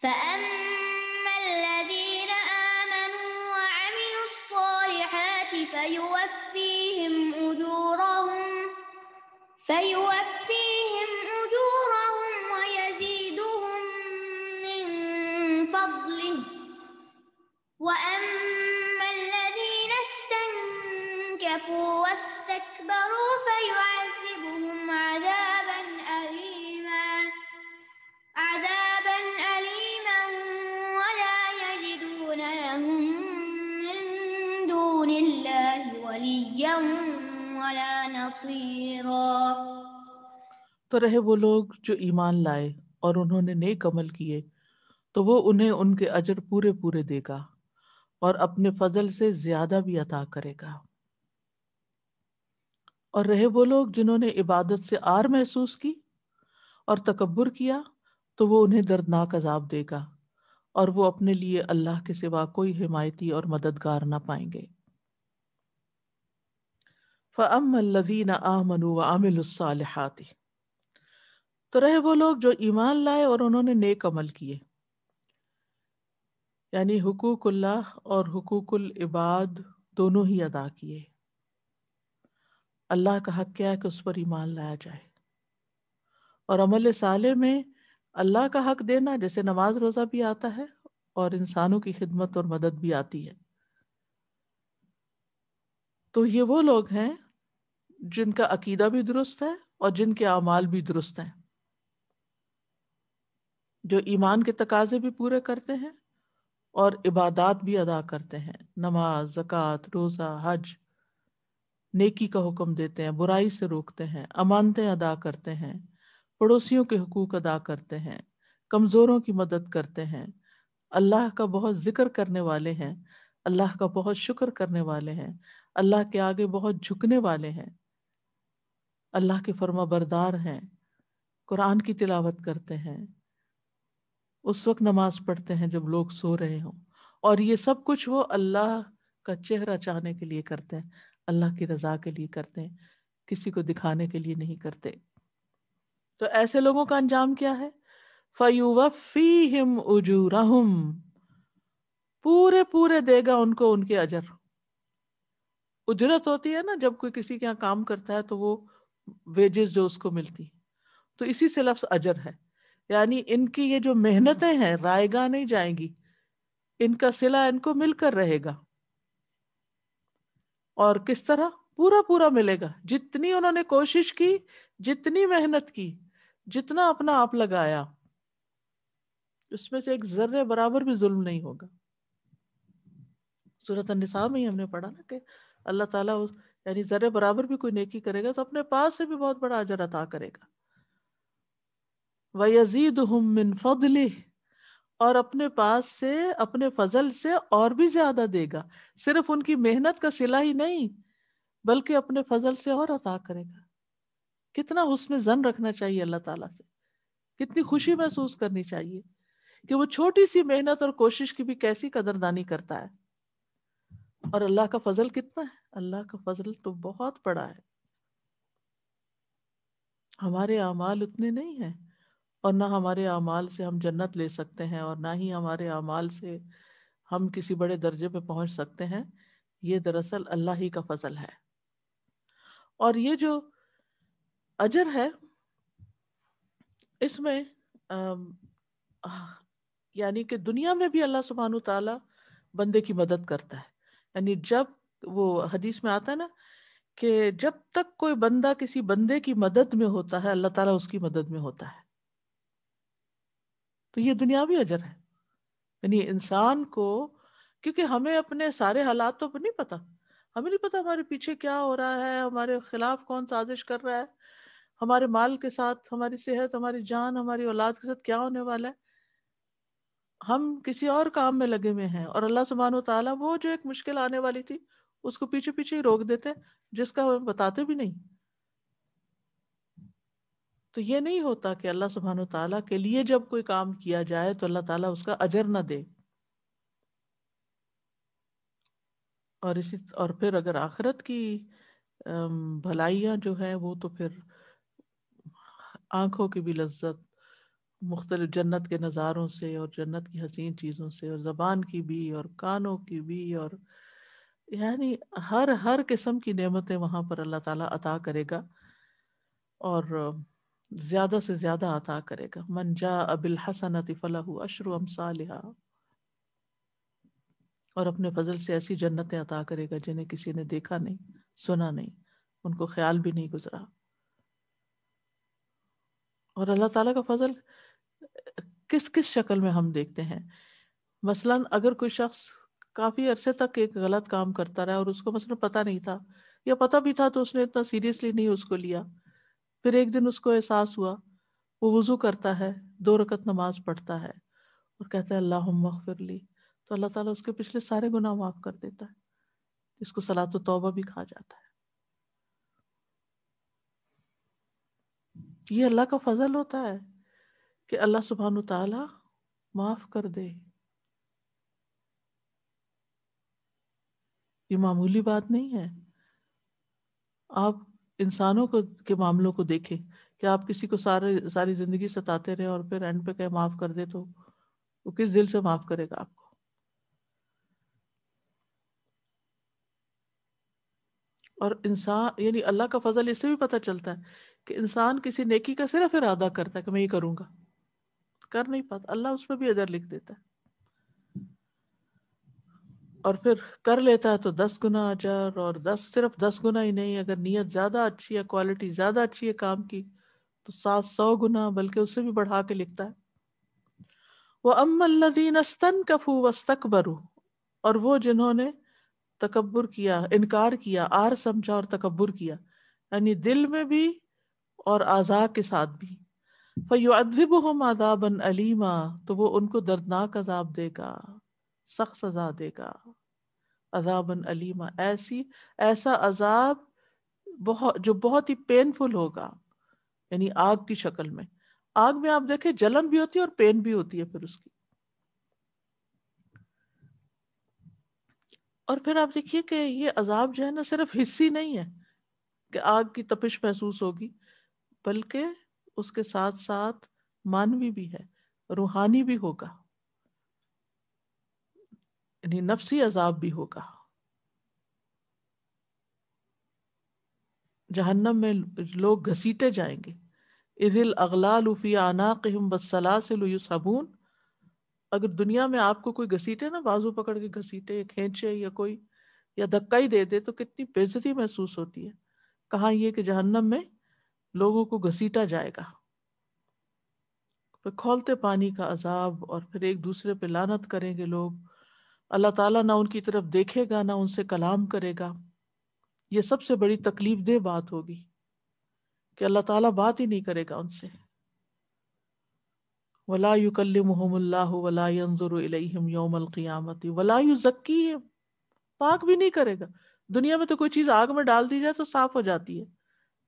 فأما الذين آمنوا وعملوا الصالحات فيوفيهم أجورهم ويزيدهم من فضله وأما الذين استنكفوا واستكبروا فيعذبهم عذابا أليما ولا يجدون لهم من دون الله وليا ولا نصيرا. تو رہے وہ لوگ جو ایمان لائے اور انہوں نے نیک عمل کیے تو وہ انہیں ان کے اجر پورے پورے دے گا اور اپنے فضل سے زیادہ بھی عطا کرے گا. اور رہے وہ لوگ جنہوں نے عبادت سے آر محسوس کی اور تکبر کیا تو وہ انہیں دردناک عذاب دے گا اور وہ اپنے لیے اللہ کے سوا کوئی حمایتی اور مددگار نہ پائیں گے. فَأَمَّا الَّذِينَ آمَنُوا وَعَمِلُوا الصَّالِحَاتِ، تو رہے وہ لوگ جو ایمان لائے اور انہوں نے نیک عمل کیے، یعنی حقوق اللہ اور حقوق العباد دونوں ہی ادا کیے. اللہ کا حق کیا ہے کہ اس پر ایمان لایا جائے، اور عمل صالح میں اللہ کا حق دینا جیسے نماز روزہ بھی آتا ہے اور انسانوں کی خدمت اور مدد بھی آتی ہے. تو یہ وہ لوگ ہیں جن کا عقیدہ بھی درست ہے اور جن کے اعمال بھی درست ہیں، جو ایمان کے تقاضے بھی پورے کرتے ہیں اور عبادات بھی ادا کرتے ہیں، نماز، زکوٰۃ، روزہ، حج، نیکی کا حکم دیتے ہیں، برائی سے روکتے ہیں، امانتیں ادا کرتے ہیں، پڑوسیوں کے حقوق ادا کرتے ہیں، کمزوروں کی مدد کرتے ہیں، اللہ کا بہت ذکر کرنے والے ہیں، اللہ کا بہت شکر کرنے والے ہیں، اللہ کے آگے بہت جھکنے والے ہیں، اللہ کے فرما بردار ہیں، قرآن کی تلاوت کرتے ہیں، اس وقت نماز پڑھتے ہیں جب لوگ سو رہے ہوں، اور یہ سب کچھ وہ اللہ کا چہرہ چاہنے کے لیے کرتے ہیں، اللہ کی رضا کے لیے کرتے ہیں، کسی کو دکھانے کے لیے نہیں کرتے. تو ایسے لوگوں کا انجام کیا ہے؟ فَيُوَفِّيهِمْ أُجُورَهُمْ، پورے پورے دے گا ان کو ان کے اجر. اجرت ہوتی ہے نا جب کوئی کسی کے یہاں کام کرتا ہے تو وہ ویجز جو اس کو ملتی، تو اسی سے لفظ اجر ہے. یعنی ان کی یہ جو محنتیں ہیں رائے گاہ نہیں جائیں گی، ان کا صلہ ان کو مل کر رہے گا. اور کس طرح؟ پورا پورا ملے گا. جتنی انہوں نے کوشش کی، جتنی محنت کی، جتنا اپنا آپ لگایا، اس میں سے ایک ذرے برابر بھی ظلم نہیں ہوگا. سورۃ النساء میں ہی ہم نے پڑھا نا کہ اللہ تعالیٰ یعنی ذرے برابر بھی کوئی نیکی کرے گا تو اپنے پاس سے بھی بہت بڑا اجر عطا کرے گا. وَيَزِيدُهُم مِّن فَضْلِهِ، اور اپنے پاس سے اپنے فضل سے اور بھی زیادہ دے گا. صرف ان کی محنت کا صلہ ہی نہیں بلکہ اپنے فضل سے اور عطا کرے گا. کتنا حسن ظن رکھنا چاہیے اللہ تعالیٰ سے، کتنی خوشی محسوس کرنی چاہیے کہ وہ چھوٹی سی محنت اور کوشش کی بھی کیسی قدردانی کرتا ہے. اور اللہ کا فضل کتنا ہے، اللہ کا فضل تو بہت بڑا ہے. ہمارے اعمال اتنے نہیں ہیں، اور نہ ہمارے اعمال سے ہم جنت لے سکتے ہیں، اور نہ ہی ہمارے اعمال سے ہم کسی بڑے درجے پہ پہنچ سکتے ہیں. یہ دراصل اللہ ہی کا فضل ہے. اور یہ جو اجر ہے اس میں یعنی کہ دنیا میں بھی اللہ سبحانہ تعالیٰ بندے کی مدد کرتا ہے. یعنی جب وہ حدیث میں آتا ہے نا کہ جب تک کوئی بندہ کسی بندے کی مدد میں ہوتا ہے اللہ تعالیٰ اس کی مدد میں ہوتا ہے. تو یہ دنیاوی اجر ہے. یعنی انسان کو، کیونکہ ہمیں اپنے سارے حالات تو نہیں پتا، ہمیں نہیں پتا ہمارے پیچھے کیا ہو رہا ہے، ہمارے خلاف کون سازش کر رہا ہے، ہمارے مال کے ساتھ، ہماری صحت، ہماری جان، ہماری اولاد کے ساتھ کیا ہونے والا ہے. ہم کسی اور کام میں لگے ہوئے ہیں، اور اللہ سبحانہ و تعالیٰ وہ جو ایک مشکل آنے والی تھی اس کو پیچھے پیچھے ہی روک دیتے جس کا ہمیں بتاتے بھی نہیں. تو یہ نہیں ہوتا کہ اللہ سبحانہ و تعالیٰ کے لیے جب کوئی کام کیا جائے تو اللہ تعالیٰ اس کا اجر نہ دے. اور پھر اگر آخرت کی بھلائیاں جو ہیں وہ تو پھر آنکھوں کی بھی لذت، مختلف جنت کے نظاروں سے اور جنت کی حسین چیزوں سے، اور زبان کی بھی اور کانوں کی بھی، اور یعنی ہر قسم کی نعمتیں وہاں پر اللہ تعالیٰ عطا کرے گا، اور زیادہ سے زیادہ عطا کرے گا. من جاء بالحسنۃ فلہ عشر امثالھا، اور اپنے فضل سے ایسی جنتیں عطا کرے گا جنہیں کسی نے دیکھا نہیں، سنا نہیں، ان کو خیال بھی نہیں گزرا. اور اللہ تعالیٰ کا فضل کس کس شکل میں ہم دیکھتے ہیں. مثلاً اگر کوئی شخص کافی عرصے تک ایک غلط کام کرتا رہا اور اس کو مثلاً پتہ نہیں تھا، یا پتہ بھی تھا تو اس نے اتنا سیریسلی نہیں اس کو لیا، پھر ایک دن اس کو احساس ہوا، وہ وضو کرتا ہے، 2 رکعت نماز پڑھتا ہے اور کہتا ہے اللہم اغفر لی، تو اللہ تعالیٰ اس کے پچھلے سارے گناہ معاف کر دیتا ہے، اس کو صلاۃ التوبہ بھی کہا جاتا ہے. یہ اللہ کا فضل ہوتا ہے کہ اللہ سبحانہ و تعالیٰ معاف کر دے. یہ معمولی بات نہیں ہے. آپ انسانوں کے معاملوں کو دیکھیں کہ آپ کسی کو ساری زندگی ستاتے رہے اور پھر اینڈ پہ کہیں معاف کر دے تو وہ کس دل سے معاف کرے گا آپ کو. اور انسان یعنی اللہ کا فضل اس سے بھی پتہ چلتا ہے کہ انسان کسی نیکی کا صرف ارادہ کرتا ہے کہ میں یہ کروں گا، کر نہیں پاتا، اللہ اس میں بھی اجر لکھ دیتا ہے. اور پھر کر لیتا ہے تو 10 گنا اجر، اور صرف 10 گنا ہی نہیں، اگر نیت زیادہ اچھی ہے، کوالٹی زیادہ اچھی ہے کام کی تو 700 گنا، بلکہ اس سے بھی بڑھا کے لکھتا ہے. وَأَمَّا الَّذِينَ اسْتَنكَفُوا وَاسْتَكْبَرُوا، اور وہ جنہوں نے تکبر کیا، انکار کیا، آر سمجھا اور تکبر کیا، یعنی دل میں بھی اور اعضاء کے ساتھ بھی. فَيُعَذِّبُهُمْ عَذَابًا أَلِيمًا، تو وہ ان کو دردناک عذاب دے گا، سخت سزا دے گا. عذابًا علیما، ایسا عذاب جو بہت ہی پینفل ہوگا، یعنی آگ کی شکل میں. آگ میں آپ دیکھیں جلن بھی ہوتی ہے اور پین بھی ہوتی ہے پھر اس کی. اور پھر آپ دیکھیے کہ یہ عذاب جو ہے نا صرف حسی نہیں ہے کہ آگ کی تپش محسوس ہوگی، بلکہ اس کے ساتھ ساتھ مانوی بھی ہے، روحانی بھی ہوگا، یعنی نفسی عذاب بھی ہوگا. جہنم میں لوگ گھسیٹے جائیں گے. اذ الاغلال فی اعناقہم والسلاسل یسحبون، اگر دنیا میں آپ کو کوئی گھسیٹے نا، بازو پکڑ کے گھسیٹے، کھینچے، یا دھکا ہی دے دے تو کتنی بے عزتی محسوس ہوتی ہے. کہاں یہ کہ جہنم میں لوگوں کو گھسیٹا جائے گا. پھر کھولتے پانی کا عذاب، اور پھر ایک دوسرے پہ لعنت کریں گے لوگ. اللہ تعالیٰ نہ ان کی طرف دیکھے گا، نہ ان سے کلام کرے گا. یہ سب سے بڑی تکلیف دہ بات ہوگی کہ اللہ تعالیٰ بات ہی نہیں کرے گا ان سے. وَلَا يُكَلِّمُهُمُ اللَّهُ وَلَا يَنظُرُ إِلَيْهِمْ يَوْمَ الْقِيَامَةِ وَلَا يُزَكِّيهِمْ. پاک بھی نہیں کرے گا. دنیا میں تو کوئی چیز آگ میں ڈال دی جائے تو صاف ہو جاتی ہے،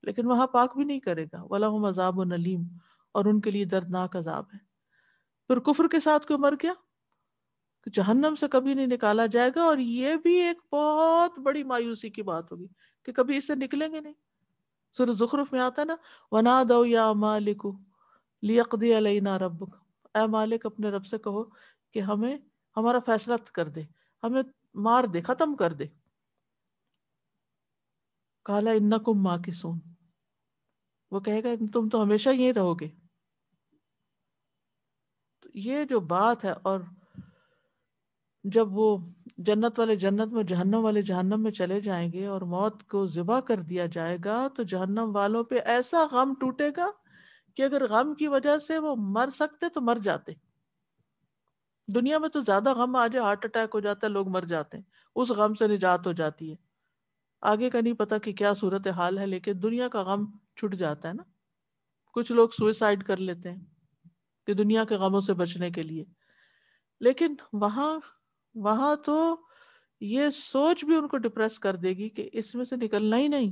لیکن وہاں پاک بھی نہیں کرے گا. وَلَهُمْ عَذَابٌ أَلِيمٌ، اور ان کے لیے دردناک عذاب ہے. پھر کفر کے ساتھ کوئی مر گیا تو جہنم سے کبھی نہیں نکالا جائے گا، اور یہ بھی ایک بہت بڑی مایوسی کی بات ہوگی کہ کبھی اس سے نکلیں گے نہیں. سورہ زخرف میں آتا نا، وَنَادَوْا يَا مَالِكُ لِيَقْضِيَ عَلَيْنَا رَبُّكَ، اے مالک اپنے رب سے کہو کہ ہمیں ہمارا فیصلہ کر دے، ہمیں مار دے، ختم کر دے. قَالَ إِنَّكُمْ مَاكِثُونَ، وہ کہے گا تم تو ہمیشہ یہیں رہو گے. تو یہ جو بات ہے، اور جب وہ جنت والے جنت میں، جہنم والے جہنم میں چلے جائیں گے اور موت کو ذبح کر دیا جائے گا، تو جہنم والوں پہ ایسا غم ٹوٹے گا کہ اگر غم کی وجہ سے وہ مر سکتے تو مر جاتے. دنیا میں تو زیادہ غم آ جائے، ہارٹ اٹیک ہو جاتا ہے، لوگ مر جاتے ہیں، اس غم سے نجات ہو جاتی ہے. آگے کا نہیں پتا کہ کیا صورت حال ہے، لیکن دنیا کا غم چھٹ جاتا ہے نا. کچھ لوگ سوئسائڈ کر لیتے ہیں کہ دنیا کے غموں سے بچنے کے لیے، لیکن وہاں تو یہ سوچ بھی ان کو ڈپریس کر دے گی کہ اس میں سے نکلنا ہی نہیں،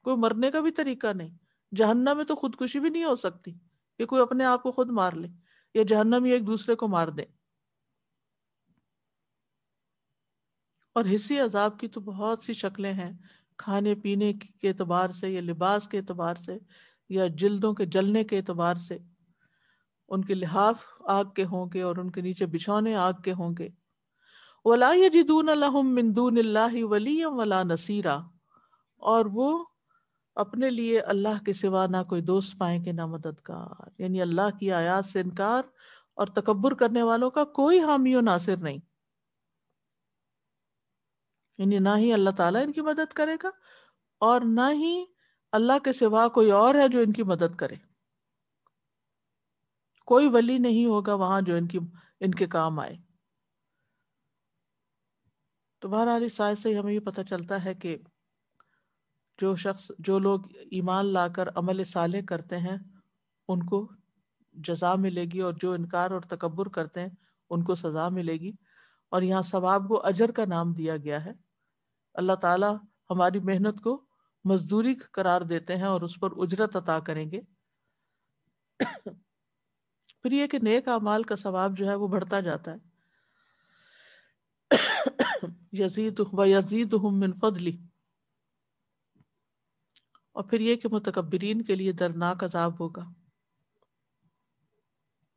کوئی مرنے کا بھی طریقہ نہیں. جہنم میں تو خودکشی بھی نہیں ہو سکتی کہ کوئی اپنے آپ کو خود مار لے، یا جہنمی ایک دوسرے کو مار دے. اور حصی عذاب کی تو بہت سی شکلیں ہیں، کھانے پینے کے اعتبار سے، یا لباس کے اعتبار سے، یا جلدوں کے جلنے کے اعتبار سے. ان کے لحاف آگ کے ہوں گے اور ان کے نیچے بچھونے آگ کے ہوں گے. وَلَا يَجِدُونَ لَهُم مِّن دُونِ اللَّهِ وَلِيًّا وَلَا نَصِيرًا، اور وہ اپنے لیے اللہ کے سوا نہ کوئی دوست پائیں گے نہ مددگار. یعنی اللہ کی آیات سے انکار اور تکبر کرنے والوں کا کوئی حامی و ناصر نہیں. یعنی نہ ہی اللہ تعالیٰ ان کی مدد کرے گا، اور نہ ہی اللہ کے سوا کوئی اور ہے جو ان کی مدد کرے. کوئی ولی نہیں ہوگا وہاں جو ان کے کام آئے. تو بہرحال اس آیت سے ہمیں یہ پتہ چلتا ہے کہ جو لوگ ایمان لا کر عمل صالح کرتے ہیں ان کو جزا ملے گی، اور جو انکار اور تکبر کرتے ہیں ان کو سزا ملے گی. اور یہاں ثواب کو اجر کا نام دیا گیا ہے. اللہ تعالیٰ ہماری محنت کو مزدوری قرار دیتے ہیں اور اس پر اجرت عطا کریں گے. پھر یہ کہ نیک اعمال کا ثواب جو ہے وہ بڑھتا جاتا ہے. یزیدہم من فضلہ. اور پھر یہ کہ متکبرین کے لیے دردناک عذاب ہوگا،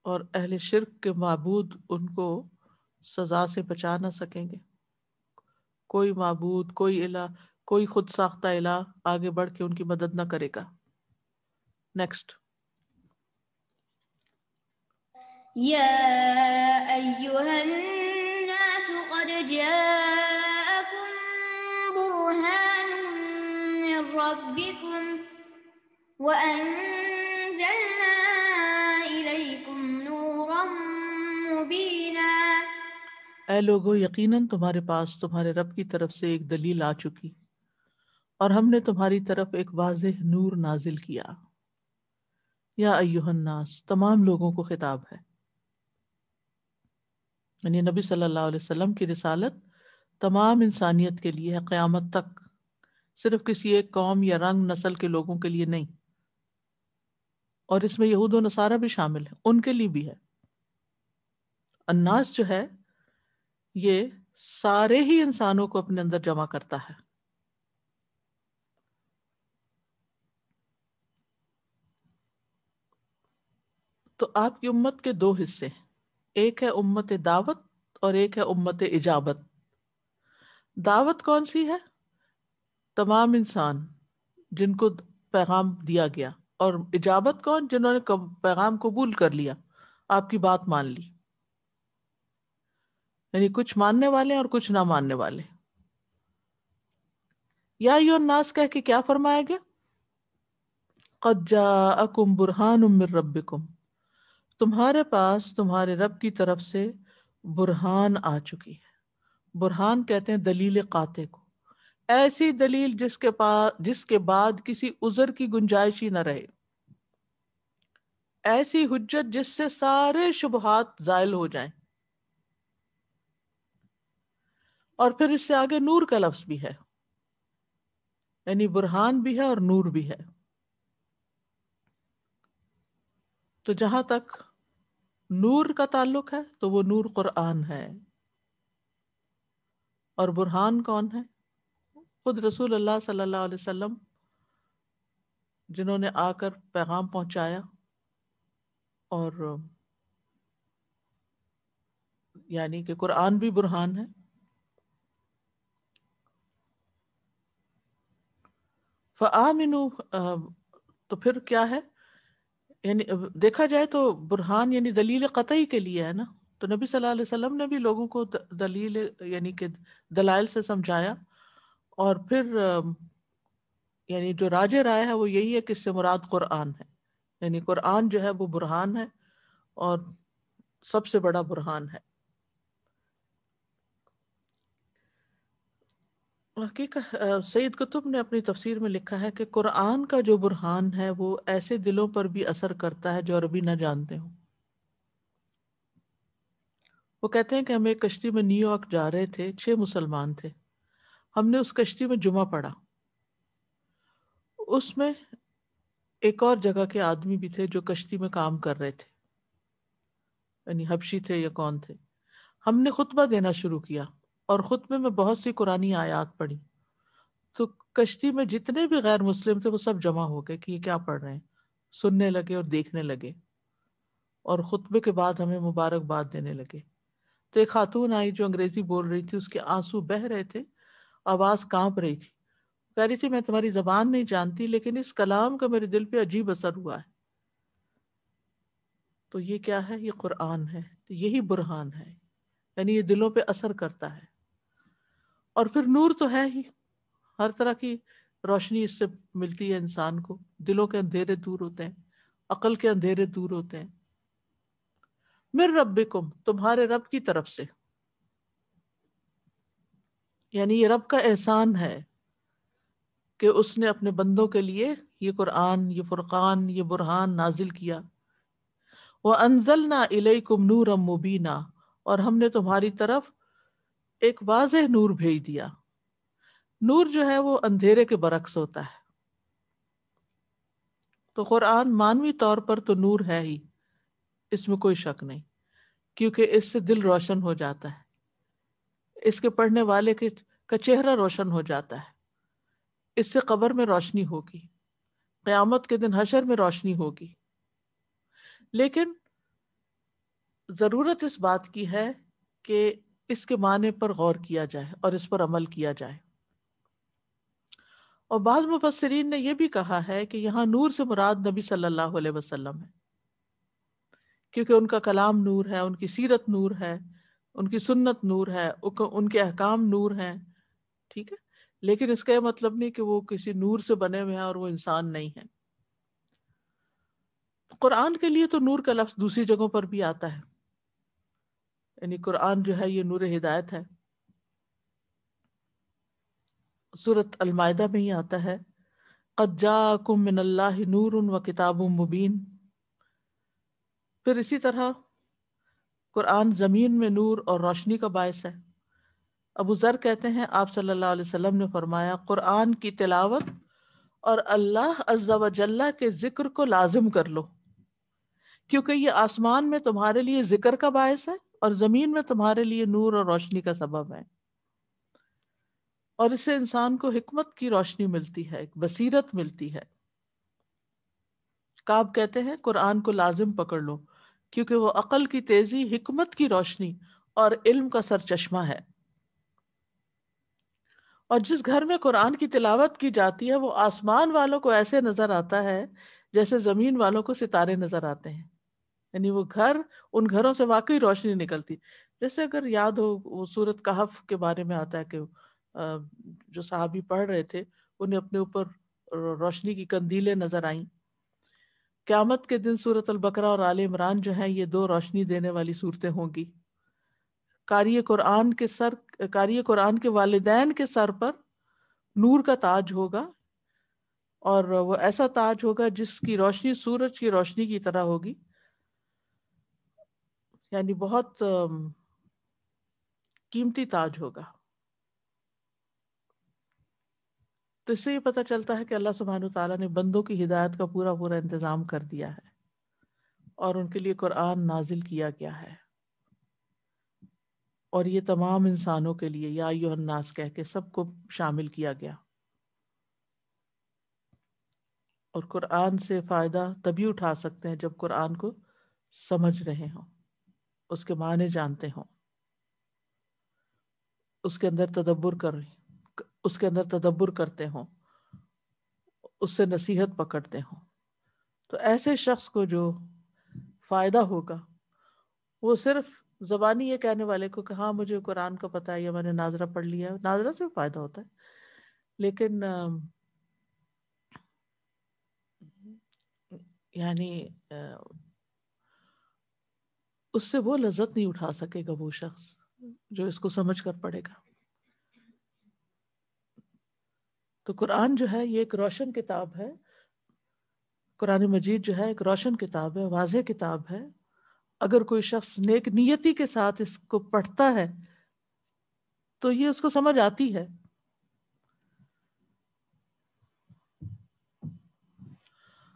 اور اہل شرک کے معبود ان کو سزا سے بچا نہ سکیں گے. کوئی معبود، کوئی الہ، کوئی خود ساختہ الہ آگے بڑھ کے ان کی مدد نہ کرے گا. نیکسٹ. يا أيها الناس قد جاءكم برهان من ربكم وأنزلنا إليكم نورا مبينا. اے لوگو، یقیناً تمہارے پاس تمہارے رب کی طرف سے ایک دلیل آ چکی، اور ہم نے تمہاری طرف ایک واضح نور نازل کیا. یا ایھا الناس، تمام لوگوں کو خطاب ہے. یعنی نبی صلی اللہ علیہ وسلم کی رسالت تمام انسانیت کے لیے ہے، قیامت تک، صرف کسی ایک قوم یا رنگ نسل کے لوگوں کے لیے نہیں. اور اس میں یہود و نصارہ بھی شامل ہیں، ان کے لیے بھی ہے. الناس جو ہے یہ سارے ہی انسانوں کو اپنے اندر جمع کرتا ہے. تو آپ کی امت کے دو حصے، ایک ہے امت دعوت اور ایک ہے امت اجابت. دعوت کون سی ہے؟ تمام انسان جن کو پیغام دیا گیا. اور اجابت کون؟ جنہوں نے پیغام قبول کر لیا، آپ کی بات مان لی. یعنی کچھ ماننے والے اور کچھ نہ ماننے والے. یا ایھا الناس کہہ کے کیا فرمایا گیا؟ قد جاءکم برہان من ربکم، تمہارے پاس تمہارے رب کی طرف سے برہان آ چکی ہے. برہان کہتے ہیں دلیل قاطع کو، ایسی دلیل جس کے بعد کسی عذر کی گنجائش ہی نہ رہے، ایسی حجت جس سے سارے شبہات زائل ہو جائیں. اور پھر اس سے آگے نور کا لفظ بھی ہے، یعنی برہان بھی ہے اور نور بھی ہے. تو جہاں تک نور کا تعلق ہے تو وہ نور قرآن ہے. اور برہان کون ہے؟ خود رسول اللہ صلی اللہ علیہ وسلم، جنہوں نے آ کر پیغام پہنچایا، اور یعنی کہ قرآن بھی برہان ہے. فآمنوا، تو پھر کیا ہے؟ یعنی دیکھا جائے تو برہان یعنی دلیل قطعی کے لیے ہے نا. تو نبی صلی اللہ علیہ وسلم نے بھی لوگوں کو دلیل یعنی کہ دلائل سے سمجھایا. اور پھر یعنی جو راج رائے ہے وہ یہی ہے کہ اس سے مراد قرآن ہے، یعنی قرآن جو ہے وہ برہان ہے اور سب سے بڑا برہان ہے. حقیقت سید قطب نے اپنی تفسیر میں لکھا ہے کہ قرآن کا جو برہان ہے وہ ایسے دلوں پر بھی اثر کرتا ہے جو عربی نہ جانتے ہوں. وہ کہتے ہیں کہ ہم ایک کشتی میں نیو یارک جا رہے تھے، 6 مسلمان تھے. ہم نے اس کشتی میں جمعہ پڑھا. اس میں ایک اور جگہ کے آدمی بھی تھے جو کشتی میں کام کر رہے تھے، یعنی حبشی تھے یا کون تھے. ہم نے خطبہ دینا شروع کیا اور خطبے میں بہت سی قرآنی آیات پڑھی. تو کشتی میں جتنے بھی غیر مسلم تھے وہ سب جمع ہو گئے کہ یہ کیا پڑھ رہے ہیں، سننے لگے اور دیکھنے لگے، اور خطبے کے بعد ہمیں مبارکباد دینے لگے. تو ایک خاتون آئی جو انگریزی بول رہی تھی، اس کے آنسو بہہ رہے تھے، آواز کانپ رہی تھی. کہہ رہی تھی میں تمہاری زبان نہیں جانتی لیکن اس کلام کا میرے دل پہ عجیب اثر ہوا ہے. تو یہ کیا ہے؟ یہ قرآن ہے. تو یہی برہان ہے، یعنی یہ دلوں پہ اثر کرتا ہے. اور پھر نور تو ہے ہی، ہر طرح کی روشنی اس سے ملتی ہے انسان کو. دلوں کے اندھیرے دور ہوتے ہیں، عقل کے اندھیرے دور ہوتے ہیں. من ربکم، تمہارے رب کی طرف سے، یعنی یہ رب کا احسان ہے کہ اس نے اپنے بندوں کے لیے یہ قرآن، یہ فرقان، یہ برہان نازل کیا. وَأَنزَلْنَا إِلَيْكُمْ نُورًا مُبِينًا، اور ہم نے تمہاری طرف ایک واضح نور بھیج دیا. نور جو ہے وہ اندھیرے کے برعکس ہوتا ہے. تو قرآن مانوی طور پر تو نور ہے ہی، اس میں کوئی شک نہیں، کیونکہ اس سے دل روشن ہو جاتا ہے، اس کے پڑھنے والے کا چہرہ روشن ہو جاتا ہے. اس سے قبر میں روشنی ہوگی، قیامت کے دن حشر میں روشنی ہوگی. لیکن ضرورت اس بات کی ہے کہ اس کے معنی پر غور کیا جائے اور اس پر عمل کیا جائے. اور بعض مفسرین نے یہ بھی کہا ہے کہ یہاں نور سے مراد نبی صلی اللہ علیہ وسلم ہے، کیونکہ ان کا کلام نور ہے، ان کی سیرت نور ہے، ان کی سنت نور ہے، ان کے احکام نور ہیں. ٹھیک ہے، لیکن اس کا یہ مطلب نہیں کہ وہ کسی نور سے بنے ہوئے ہیں اور وہ انسان نہیں ہے. قرآن کے لیے تو نور کا لفظ دوسری جگہوں پر بھی آتا ہے، یعنی قرآن جو ہے یہ نور ہدایت ہے. سورۃ المائدہ میں ہی آتا ہے قد جاءکم من اللہ نور و کتاب مبین. پھر اسی طرح قرآن زمین میں نور اور روشنی کا باعث ہے. ابو ذر کہتے ہیں آپ صلی اللہ علیہ وسلم نے فرمایا قرآن کی تلاوت اور اللہ عز و جل کے ذکر کو لازم کر لو، کیونکہ یہ آسمان میں تمہارے لیے ذکر کا باعث ہے اور زمین میں تمہارے لیے نور اور روشنی کا سبب ہے. اور اس سے انسان کو حکمت کی روشنی ملتی ہے، ایک بصیرت ملتی ہے. کعب کہتے ہیں قرآن کو لازم پکڑ لو کیونکہ وہ عقل کی تیزی، حکمت کی روشنی اور علم کا سرچشمہ ہے. اور جس گھر میں قرآن کی تلاوت کی جاتی ہے وہ آسمان والوں کو ایسے نظر آتا ہے جیسے زمین والوں کو ستارے نظر آتے ہیں. یعنی وہ گھر، ان گھروں سے واقعی روشنی نکلتی. جیسے اگر یاد ہو وہ سورۃ کہف کے بارے میں آتا ہے کہ جو صحابی پڑھ رہے تھے انہیں اپنے اوپر روشنی کی قندیلیں نظر آئیں. قیامت کے دن سورۃ البقرہ اور آل عمران جو ہیں یہ دو روشنی دینے والی صورتیں ہوں گی. قاری قرآن کے والدین کے سر پر نور کا تاج ہوگا، اور وہ ایسا تاج ہوگا جس کی روشنی سورج کی روشنی کی طرح ہوگی، یعنی بہت قیمتی تاج ہوگا. تو اس سے یہ پتہ چلتا ہے کہ اللہ سبحانہ وتعالیٰ نے بندوں کی ہدایت کا پورا پورا انتظام کر دیا ہے اور ان کے لیے قرآن نازل کیا گیا ہے، اور یہ تمام انسانوں کے لیے یا ایھا الناس کہہ کے سب کو شامل کیا گیا. اور قرآن سے فائدہ تبھی اٹھا سکتے ہیں جب قرآن کو سمجھ رہے ہوں، اس کے معنی جانتے ہوں، اس کے اندر تدبر کرتے ہوں، اس سے نصیحت پکڑتے ہوں. تو ایسے شخص کو جو فائدہ ہوگا وہ صرف زبانی یہ کہنے والے کو کہ ہاں مجھے قرآن کا پتہ ہے یا میں نے ناظرہ پڑھ لیا ہے، ناظرہ سے فائدہ ہوتا ہے، لیکن یعنی اس سے وہ لذت نہیں اٹھا سکے گا وہ شخص جو اس کو سمجھ کر پڑھے گا. تو قرآن جو ہے یہ ایک روشن کتاب ہے، قرآن مجید جو ہے ایک روشن کتاب ہے، واضح کتاب ہے. اگر کوئی شخص نیک نیتی کے ساتھ اس کو پڑھتا ہے تو یہ اس کو سمجھ آتی ہے.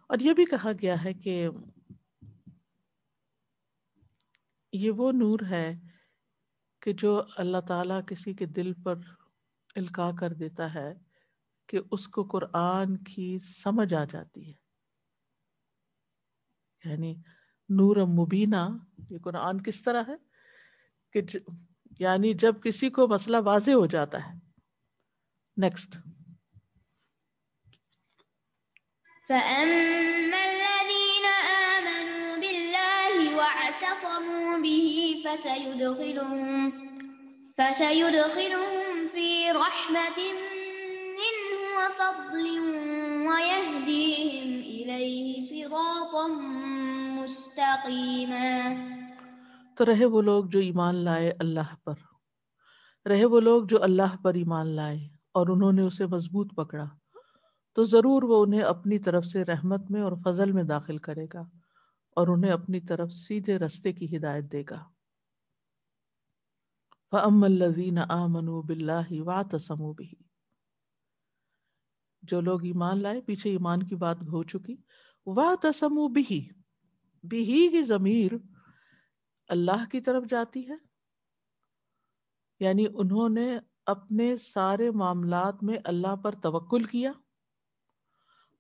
اور یہ بھی کہا گیا ہے کہ یہ وہ نور ہے کہ جو اللہ تعالیٰ کسی کے دل پر القاء کر دیتا ہے کہ اس کو قرآن کی سمجھ آ جاتی ہے. یعنی نور مبینہ، یہ قرآن کس طرح ہے کہ یعنی جب کسی کو مسئلہ واضح ہو جاتا ہے. نیکسٹ. فَأَمَّا الَّذِينَ آمَنُوا بِاللَّهِ وَاعْتَصَمُوا بِهِ فَسَيُدْخِلُهُمْ فِي رَحْمَةٍ مِّنْهُ وَفَضْلٍ وَيَهْدِيهِمْ إِلَيْهِ صِرَاطًا مُسْتَقِيمًا. تو رہے وہ لوگ جو ایمان لائے اللہ پر، رہے وہ لوگ جو اللہ پر ایمان لائے اور انہوں نے اسے مضبوط پکڑا، تو ضرور وہ انہیں اپنی طرف سے رحمت میں اور فضل میں داخل کرے گا اور انہیں اپنی طرف سیدھے رستے کی ہدایت دے گا. فَأَمَّا الَّذِينَ آمَنُوا بِاللَّهِ وَاعْتَصَمُوا بِهِ، جو لوگ ایمان لائے، پیچھے ایمان کی بات ہو چکی. وَاعْتَصَمُوا بِهِ، بِهِ کی ضمیر اللہ کی طرف جاتی ہے، یعنی انہوں نے اپنے سارے معاملات میں اللہ پر توکل کیا.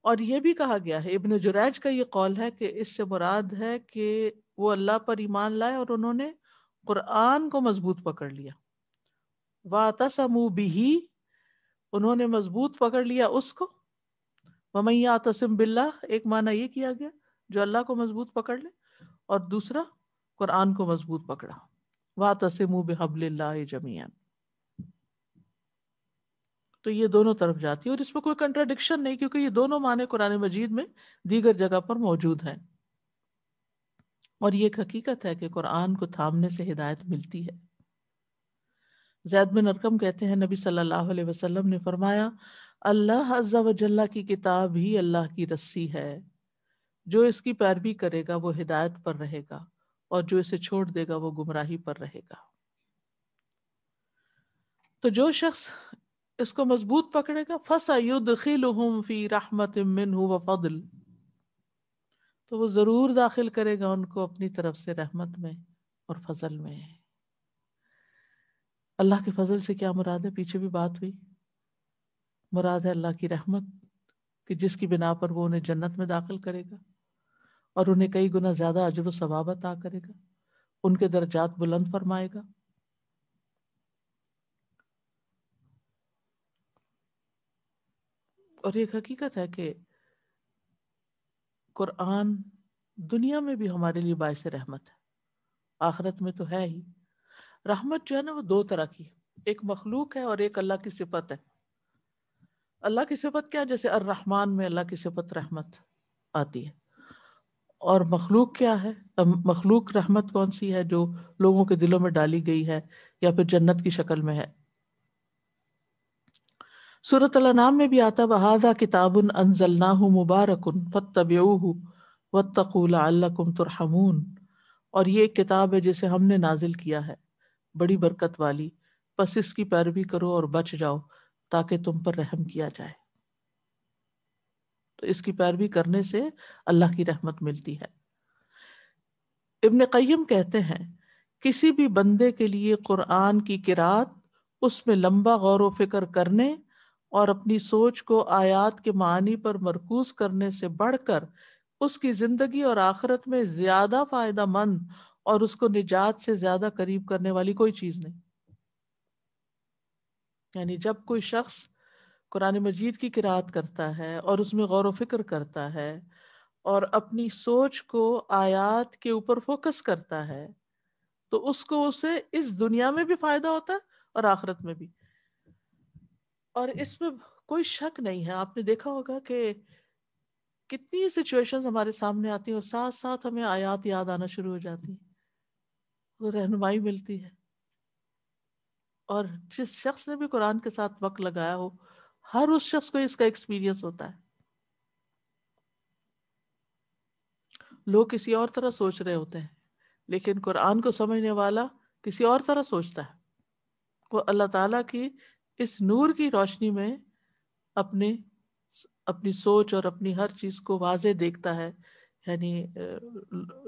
اور یہ بھی کہا گیا ہے، ابن جریج کا یہ قول ہے کہ اس سے مراد ہے کہ وہ اللہ پر ایمان لائے اور انہوں نے قرآن کو مضبوط پکڑ لیا. وَاعْتَصَمُوا بِهِ، انہوں نے مضبوط پکڑ لیا اس کو. وَمَن يَعْتَصِم بِاللَّهِ، ایک معنی یہ کیا گیا جو اللہ کو مضبوط پکڑ لے، اور دوسرا قرآن کو مضبوط پکڑا. وَاعْتَصِمُوا بِحَبْلِ اللَّهِ جَمِيعًا. تو یہ دونوں طرف جاتی ہے، اور اس میں کوئی کنٹراڈکشن نہیں، کیونکہ یہ دونوں معنی قرآن مجید میں دیگر جگہ پر موجود ہیں. اور یہ ایک حقیقت ہے کہ قرآن کو تھامنے سے ہدایت ملتی ہے. زید بن ارقم کہتے ہیں نبی صلی اللہ علیہ وسلم نے فرمایا، اللہ عز و جل کی کتاب ہی اللہ کی رسی ہے، جو اس کی پیروی کرے گا وہ ہدایت پر رہے گا، اور جو اسے چھوڑ دے گا وہ گمراہی پر رہے گا. تو جو شخص اس کو مضبوط پکڑے گا فَسَيُدْخِلُهُمْ فِي رَحْمَةٍ مِّنْهُ وَفَضْلٍ، تو وہ ضرور داخل کرے گا ان کو اپنی طرف سے رحمت میں اور فضل میں. اللہ کے فضل سے کیا مراد ہے؟ پیچھے بھی بات ہوئی. مراد ہے اللہ کی رحمت، کہ جس کی بنا پر وہ انہیں جنت میں داخل کرے گا اور انہیں کئی گنا زیادہ اجر و ثواب عطا کرے گا، ان کے درجات بلند فرمائے گا. اور ایک حقیقت ہے کہ قرآن دنیا میں بھی ہمارے لیے باعث رحمت ہے، آخرت میں تو ہے ہی. رحمت جو ہے نا وہ دو طرح کی، ایک مخلوق ہے اور ایک اللہ کی صفت ہے. اللہ کی صفت کیا؟ جیسے الرحمن میں اللہ کی صفت رحمت آتی ہے، اور مخلوق کیا ہے؟ مخلوق رحمت کون سی ہے جو لوگوں کے دلوں میں ڈالی گئی ہے یا پھر جنت کی شکل میں ہے؟ سورۃ الانعام میں بھی آتا وَهَذَا كِتَابٌ أَنزَلْنَاهُ مُبَارَكٌ فَاتَّبِعُوهُ وَاتَّقُوا لَعَلَّكُمْ تُرْحَمُونَ، اور یہ ایک کتاب ہے جسے ہم نے نازل کیا ہے، بڑی برکت والی، پس اس کی پیروی کرو اور بچ جاؤ تاکہ تم پر رحم کیا جائے۔ تو اس کی پیروی کرنے سے اللہ کی رحمت ملتی ہے۔ ابن قیم کہتے ہیں کسی بھی بندے کے لیے قرآن کی قرات، اس میں لمبا غور و فکر کرنے اور اپنی سوچ کو آیات کے معنی پر مرکوز کرنے سے بڑھ کر اس کی زندگی اور آخرت میں زیادہ فائدہ مند اور اس کو نجات سے زیادہ قریب کرنے والی کوئی چیز نہیں۔ یعنی جب کوئی شخص قرآن مجید کی قرات کرتا ہے اور اس میں غور و فکر کرتا ہے اور اپنی سوچ کو آیات کے اوپر فوکس کرتا ہے تو اس کو اسے اس دنیا میں بھی فائدہ ہوتا ہے اور آخرت میں بھی۔ اور اس میں کوئی شک نہیں ہے، آپ نے دیکھا ہوگا کہ کتنی سچویشنز ہمارے سامنے آتی ہیں اور ساتھ ساتھ ہمیں آیات یاد آنا شروع ہو جاتی ہیں، تو رہنمائی ملتی ہے۔ اور جس شخص نے بھی قرآن کے ساتھ وقت لگایا ہو، ہر اس شخص کو اس کا ایکسپیرینس ہوتا ہے۔ لوگ کسی اور طرح سوچ رہے ہوتے ہیں لیکن قرآن کو سمجھنے والا کسی اور طرح سوچتا ہے، وہ اللہ تعالیٰ کی اس نور کی روشنی میں اپنی سوچ اور اپنی ہر چیز کو واضح دیکھتا ہے، یعنی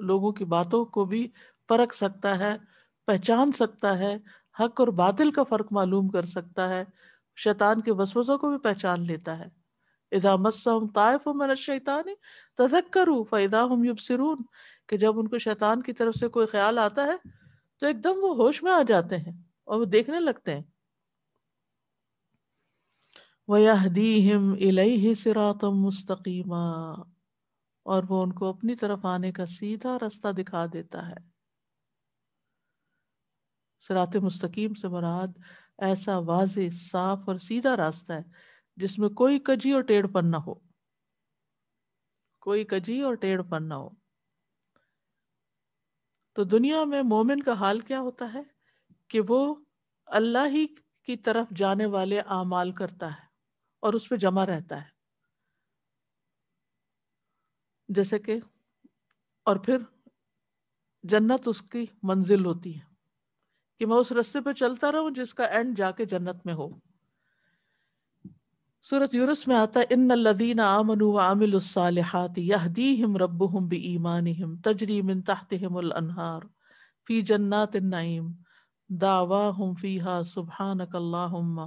لوگوں کی باتوں کو بھی پرکھ سکتا ہے، پہچان سکتا ہے، حق اور باطل کا فرق معلوم کر سکتا ہے، شیطان کے وسوسوں کو بھی پہچان لیتا ہے۔ اذا مسهم طائف من الشیطان تذکروا فاذا هم یبصرون، کہ جب ان کو شیطان کی طرف سے کوئی خیال آتا ہے تو ایک دم وہ ہوش میں آ جاتے ہیں اور وہ دیکھنے لگتے ہیں۔ وَيَهْدِيهِمْ إِلَيْهِ صِرَاطًا مُسْتَقِيمًا، اور وہ ان کو اپنی طرف آنے کا سیدھا راستہ دکھا دیتا ہے۔ صراط مستقیم سے مراد ایسا واضح، صاف اور سیدھا راستہ ہے جس میں کوئی کجی اور ٹیڑھ پن نہ ہو، کوئی کجی اور ٹیڑھ پن نہ ہو۔ تو دنیا میں مومن کا حال کیا ہوتا ہے کہ وہ اللہ ہی کی طرف جانے والے اعمال کرتا ہے اور اس پہ جمع رہتا ہے، جیسے کہ، اور پھر جنت اس کی منزل ہوتی ہے کہ میں اس راستے پہ چلتا رہوں جس کا اینڈ جا کے جنت میں ہو۔ سورۃ یونس میں آتا ہے ان الذین آمنوا وعملوا الصالحات یہدیہم ربہم بایمانہم تجری من تحتہم الانہار فی جنات النعیم دعواہم فیہا سبحانک اللہم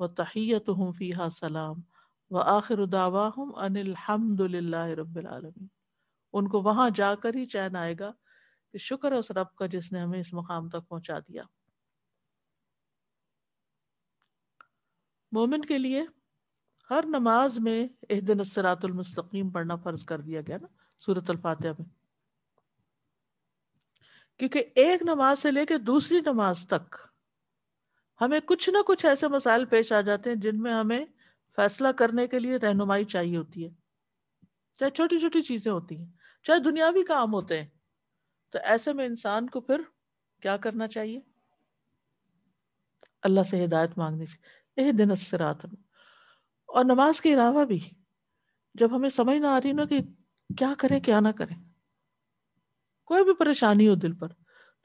وتحیتہم فیہا سلام وآخر دعواہم ان الحمد للہ رب العالمین۔ ان کو وہاں جا کر ہی چین آئے گا کہ شکر ہے اس رب کا جس نے ہمیں اس مقام تک پہنچا دیا۔ مومن کے لیے ہر نماز میں اہدنا الصراط المستقیم پڑھنا فرض کر دیا گیا نا سورۃ الفاتحہ میں، کیونکہ ایک نماز سے لے کے دوسری نماز تک ہمیں کچھ نہ کچھ ایسے مسائل پیش آ جاتے ہیں جن میں ہمیں فیصلہ کرنے کے لیے رہنمائی چاہیے ہوتی ہے، چاہے چھوٹی چھوٹی چیزیں ہوتی ہیں، چاہے دنیاوی کام ہوتے ہیں۔ تو ایسے میں انسان کو پھر کیا کرنا چاہیے؟ اللہ سے ہدایت مانگنی چاہیے، اہدنا الصراط۔ اور نماز کے علاوہ بھی جب ہمیں سمجھ نہ آ رہی نا کہ کیا کریں کیا نہ کریں، کوئی بھی پریشانی ہو دل پر،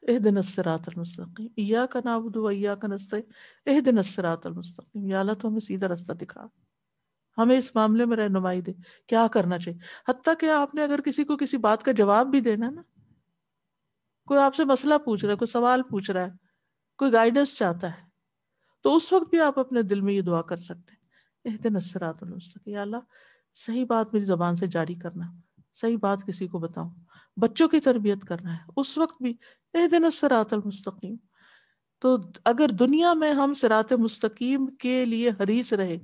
اہدنا الصراط المستقیم ایاک نعبد و ایاک نستعین اہدنا الصراط المستقیم، یا اللہ تو ہمیں سیدھا راستہ دکھا، ہمیں اس معاملے میں رہنمائی دے کیا کرنا چاہیے۔ حتیٰ کہ آپ نے اگر کسی کو کسی بات کا جواب بھی دینا نا، کوئی آپ سے مسئلہ پوچھ رہا ہے، کوئی سوال پوچھ رہا ہے، کوئی گائیڈنس چاہتا ہے، تو اس وقت بھی آپ اپنے دل میں یہ دعا کر سکتے ہیں، اہدنا الصراط المستقیم، یا اللہ صحیح بات میری زبان سے جاری کرنا، صحیح بات کسی کو بتاؤں، بچوں کی تربیت کرنا ہے، اس وقت بھی اہدنا الصراط المستقیم۔ تو اگر دنیا میں ہم صراط مستقیم کے لیے حریص رہے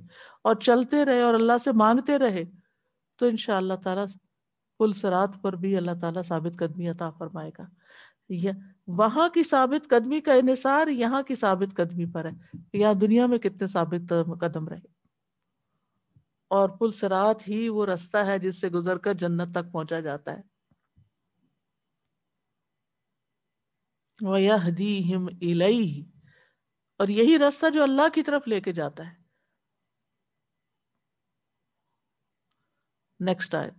اور چلتے رہے اور اللہ سے مانگتے رہے تو انشاءاللہ تعالیٰ پل صراط پر بھی اللہ تعالیٰ ثابت قدمی عطا فرمائے گا۔ وہاں کی ثابت قدمی کا انحصار یہاں کی ثابت قدمی پر ہے، یہاں دنیا میں کتنے ثابت قدم رہے۔ اور پل صراط ہی وہ راستہ ہے جس سے گزر کر جنت تک پہنچا جاتا ہے۔ وَيَهْدِيهِمْ إِلَيْهِ، اور یہی راستہ جو اللہ کی طرف لے کے جاتا ہے. نیکسٹ آیت.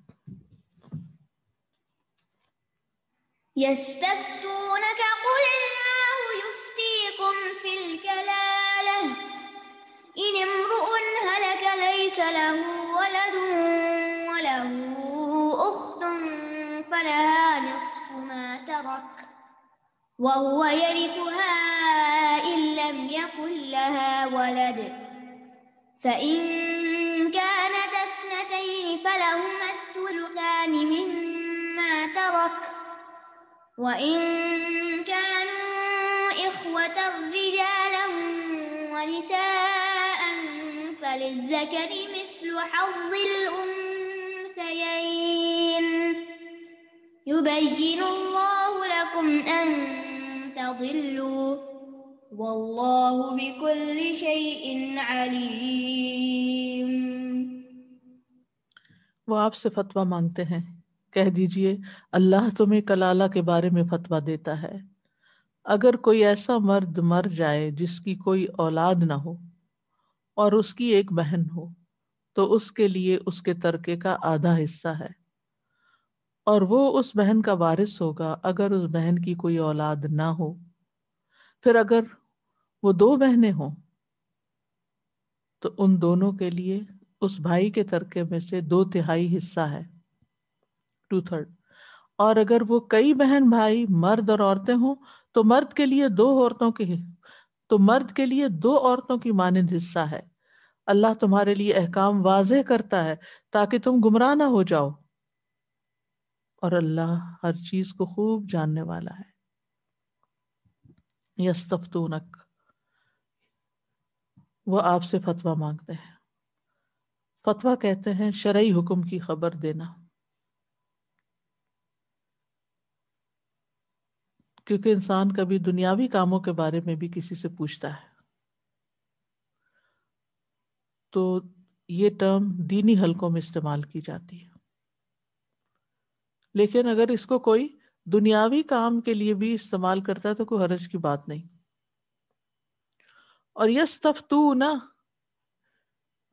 يستفتونك قل الله يفتيكم في الكلالة إن امرؤ هلك ليس له ولد وله أخت فلها نصف ما ترك وهو يرثها إن لم يكن لها ولد فإن كانت اثنتين فلهما الثلثان مما ترك وإن كانوا إخوة رجالا ونساء فللذكر مثل حظ الأنثيين يبين الله لكم أن تضلوا والله بكل شيء عليم. وہ آپ سے فتویٰ مانگتے ہیں، کہہ دیجئے اللہ تمہیں کلالہ کے بارے میں فتویٰ دیتا ہے. اگر کوئی ایسا مرد مر جائے جس کی کوئی اولاد نہ ہو اور اس کی ایک بہن ہو تو اس کے لیے اس کے ترکے کا آدھا حصہ ہے، اور وہ اس بہن کا وارث ہوگا اگر اس بہن کی کوئی اولاد نہ ہو. پھر اگر وہ 2 بہنیں ہوں تو ان دونوں کے لیے اس بھائی کے ترکے میں سے 2/3 حصہ ہے، 2/3. اور اگر وہ کئی بہن بھائی مرد اور عورتیں ہوں تو مرد کے لیے 2 عورتوں کی مانند حصہ ہے. اللہ تمہارے لیے احکام واضح کرتا ہے تاکہ تم گمراہ نہ ہو جاؤ، اور اللہ ہر چیز کو خوب جاننے والا ہے. یستفتونک، وہ آپ سے فتویٰ مانگتے ہیں. فتویٰ کہتے ہیں شرعی حکم کی خبر دینا، کیونکہ انسان کبھی دنیاوی کاموں کے بارے میں بھی کسی سے پوچھتا ہے تو یہ ٹرم دینی حلقوں میں استعمال کی جاتی ہے. لیکن اگر اس کو کوئی دنیاوی کام کے لیے بھی استعمال کرتا ہے تو کوئی حرج کی بات نہیں. اور یستفتون،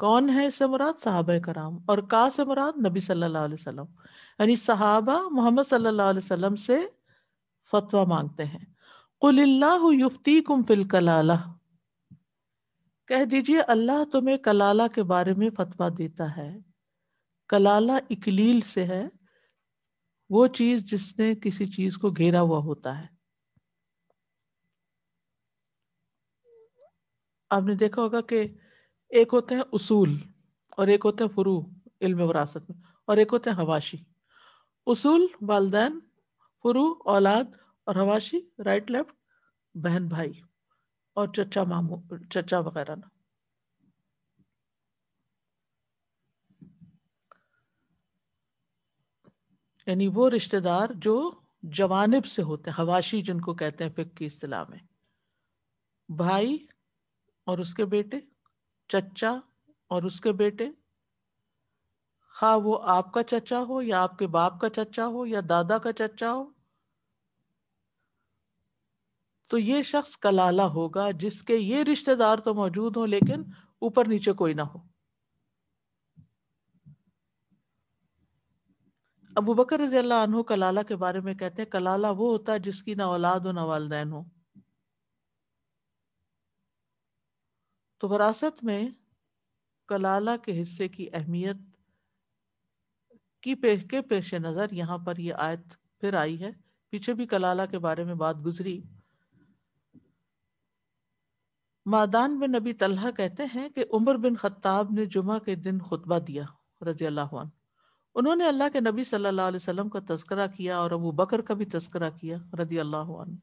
کون ہے اس سے مراد؟ صحابہ کرام، اور کا سے مراد نبی صلی اللہ علیہ وسلم، یعنی صحابہ محمد صلی اللہ علیہ وسلم سے فتویٰ مانگتے ہیں. قل اللہ یفتیکم فی الکلالہ، کہہ دیجئے اللہ تمہیں کلالہ کے بارے میں فتویٰ دیتا ہے. کلالہ اکلیل سے ہے، وہ چیز جس نے کسی چیز کو گھیرا ہوا ہوتا ہے. آپ نے دیکھا ہوگا کہ ایک ہوتے ہیں اصول اور ایک ہوتے ہیں فروع علم وراثت میں، اور ایک ہوتے ہیں حواشی. اصول والدین، فروع اولاد، اور حواشی رائٹ لیفٹ بہن بھائی اور چچا ماموں چچا وغیرہ نا. یعنی وہ رشتہ دار جو جوانب سے ہوتے ہیں، حواشی جن کو کہتے ہیں فقہ کی اصطلاح میں، بھائی اور اس کے بیٹے، چچا اور اس کے بیٹے، خواہ وہ آپ کا چچا ہو یا آپ کے باپ کا چچا ہو یا دادا کا چچا ہو. تو یہ شخص کلالہ ہوگا جس کے یہ رشتہ دار تو موجود ہوں لیکن اوپر نیچے کوئی نہ ہو. ابو بکر رضی اللہ عنہ کلالہ کے بارے میں کہتے ہیں کلالہ وہ ہوتا ہے جس کی نہ اولاد ہو نہ والدین ہو. تو وراثت میں کلالہ کے حصے کی اہمیت کے پیش نظر یہاں پر یہ آیت پھر آئی ہے. پیچھے بھی کلالہ کے بارے میں بات گزری. معدان بن نبی طلحہ کہتے ہیں کہ عمر بن خطاب نے جمعہ کے دن خطبہ دیا رضی اللہ عنہ. انہوں نے اللہ کے نبی صلی اللہ علیہ وسلم کا تذکرہ کیا اور ابو بکر کا بھی تذکرہ کیا رضی اللہ عنہ.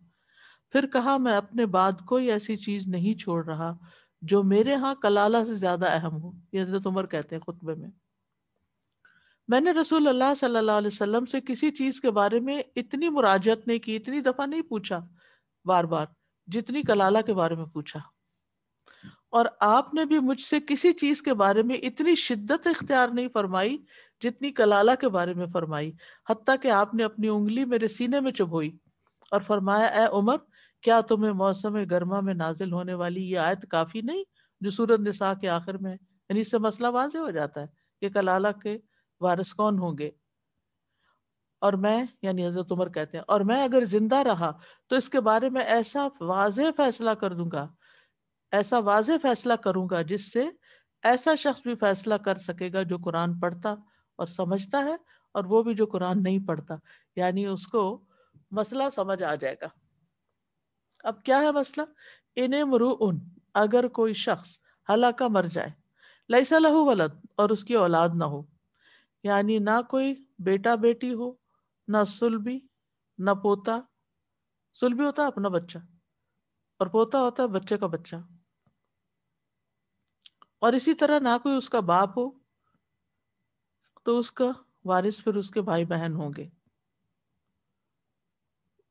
پھر کہا میں اپنے بعد کوئی ایسی چیز نہیں چھوڑ رہا جو میرے ہاں کلالہ سے زیادہ اہم ہو. یہ حضرت عمر کہتے ہیں خطبے میں. میں نے رسول اللہ صلی اللہ علیہ وسلم سے کسی چیز کے بارے میں اتنی مراجعت نہیں کی، اتنی دفعہ نہیں پوچھا بار بار جتنی کلالہ کے بارے میں پوچھا، اور آپ نے بھی مجھ سے کسی چیز کے بارے میں اتنی شدت اختیار نہیں فرمائی جتنی کلالہ کے بارے میں فرمائی، حتیٰ کہ آپ نے اپنی انگلی میرے سینے میں چبھوئی اور فرمایا اے عمر کیا تمہیں موسم گرما میں نازل ہونے والی یہ آیت کافی نہیں جو سورۃ نساء کے آخر میں ہے؟ یعنی اس سے مسئلہ واضح ہو جاتا ہے کہ کلالہ کے وارث کون ہوں گے. اور میں یعنی حضرت عمر کہتے ہیں اور میں اگر زندہ رہا تو اس کے بارے میں ایسا واضح فیصلہ کر دوں گا، ایسا واضح فیصلہ کروں گا جس سے ایسا شخص بھی فیصلہ کر سکے گا جو قرآن پڑھتا اور سمجھتا ہے، اور وہ بھی جو قرآن نہیں پڑھتا، یعنی اس کو مسئلہ سمجھ آ جائے گا. اب کیا ہے مسئلہ؟ ان امرؤن، اگر کوئی شخص ہلاکا مر جائے، لیس لہ ولد، اور اس کی اولاد نہ ہو، یعنی نہ کوئی بیٹا بیٹی ہو، نہ سلبی، نہ پوتا. سلبی ہوتا ہے اپنا بچہ، اور پوتا ہوتا ہے بچے کا بچہ. اور اسی طرح نہ کوئی اس کا باپ ہو، تو اس کا وارث پھر اس کے بھائی بہن ہوں گے.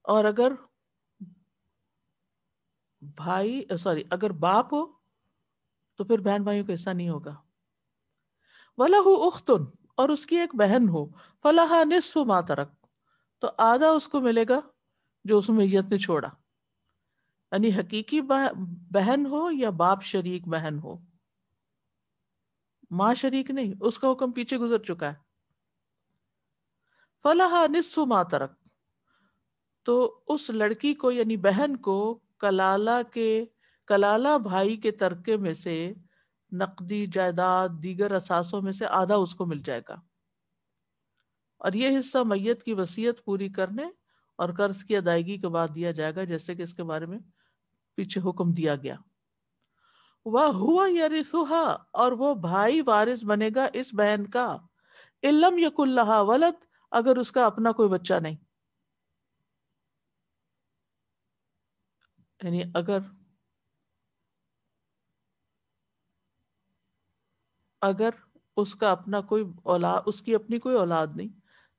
اور اگر اگر باپ ہو تو پھر بہن بھائیوں کا حصہ نہیں ہوگا. وَلَهُ أُخْتٌ، اور اس کی ایک بہن ہو، فَلَهَا نِصْفُ مَا تَرَكَ، تو آدھا اس کو ملے گا جو اس میت نے چھوڑا. یعنی حقیقی بہن ہو یا باپ شریک بہن ہو، ماں شریک نہیں، اس کا حکم پیچھے گزر چکا ہے. فَلَهَا نِصْفُ مَا تَرَكَ، تو اس لڑکی کو یعنی بہن کو کلالہ بھائی کے ترکے میں سے، نقدی جائیداد دیگر اثاثوں میں سے آدھا اس کو مل جائے گا. اور یہ حصہ میت کی وصیت پوری کرنے اور قرض کی ادائیگی کے بعد دیا جائے گا، جیسے کہ اس کے بارے میں پیچھے حکم دیا گیا. وَهُوَ يَرِثُهَا، اور وہ بھائی وارث بنے گا اس بہن کا، إِن لَمْ يَكُنْ لَهَا وَلَدٌ، اگر اس کا اپنا کوئی بچہ نہیں. یعنی اگر اس کا اپنا کوئی اولاد، اس کی اپنی کوئی اولاد نہیں،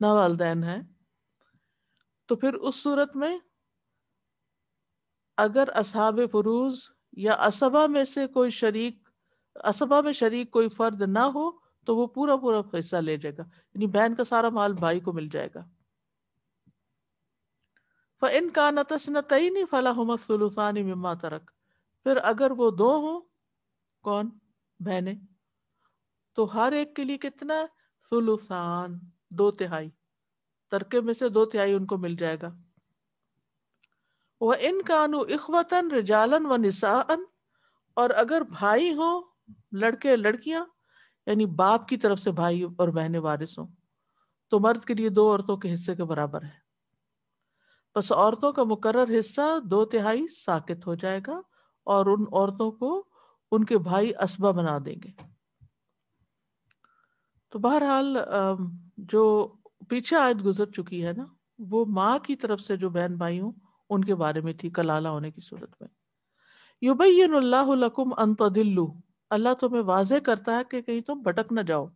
نہ والدین ہیں، تو پھر اس صورت میں اگر اصحاب فروض یا اسبہ میں شریک کوئی فرد نہ ہو تو وہ پورا حصہ لے جائے گا، یعنی بہن کا سارا مال بھائی کو مل جائے گا. فَإِنْ كَانَتْ اثْنَتَيْنِ فَلَهُمَا الثُّلُثَانِ مِمَّا تَرَكَ، پھر اگر وہ دو ہوں، کون؟ بہنیں، تو ہر ایک کے لیے کتنا؟ ثلثان، 2/3، ترکے میں سے 2/3 ان کو مل جائے گا. وَإِنْ كَانُوا إِخْوَةً رِجَالًا وَنِسَاءً، اور اگر بھائی ہوں لڑکے لڑکیاں، یعنی باپ کی طرف سے بھائی اور بہنیں وارث ہوں، تو مرد کے لیے 2 عورتوں کے حصے کے برابر ہے. بس عورتوں کا مقرر حصہ 2/3 ساقط ہو جائے گا، اور ان عورتوں کو ان کے بھائی اسبہ بنا دیں گے. تو بہرحال جو پیچھے آیت گزر چکی ہے نا، وہ ماں کی طرف سے جو بہن بھائی ہوں ان کے بارے میں تھی کلالہ ہونے کی صورت میں. یبین اللہ لکم ان تضلوا، اللہ تمہیں واضح کرتا ہے کہ کہیں تم بھٹک نہ جاؤ.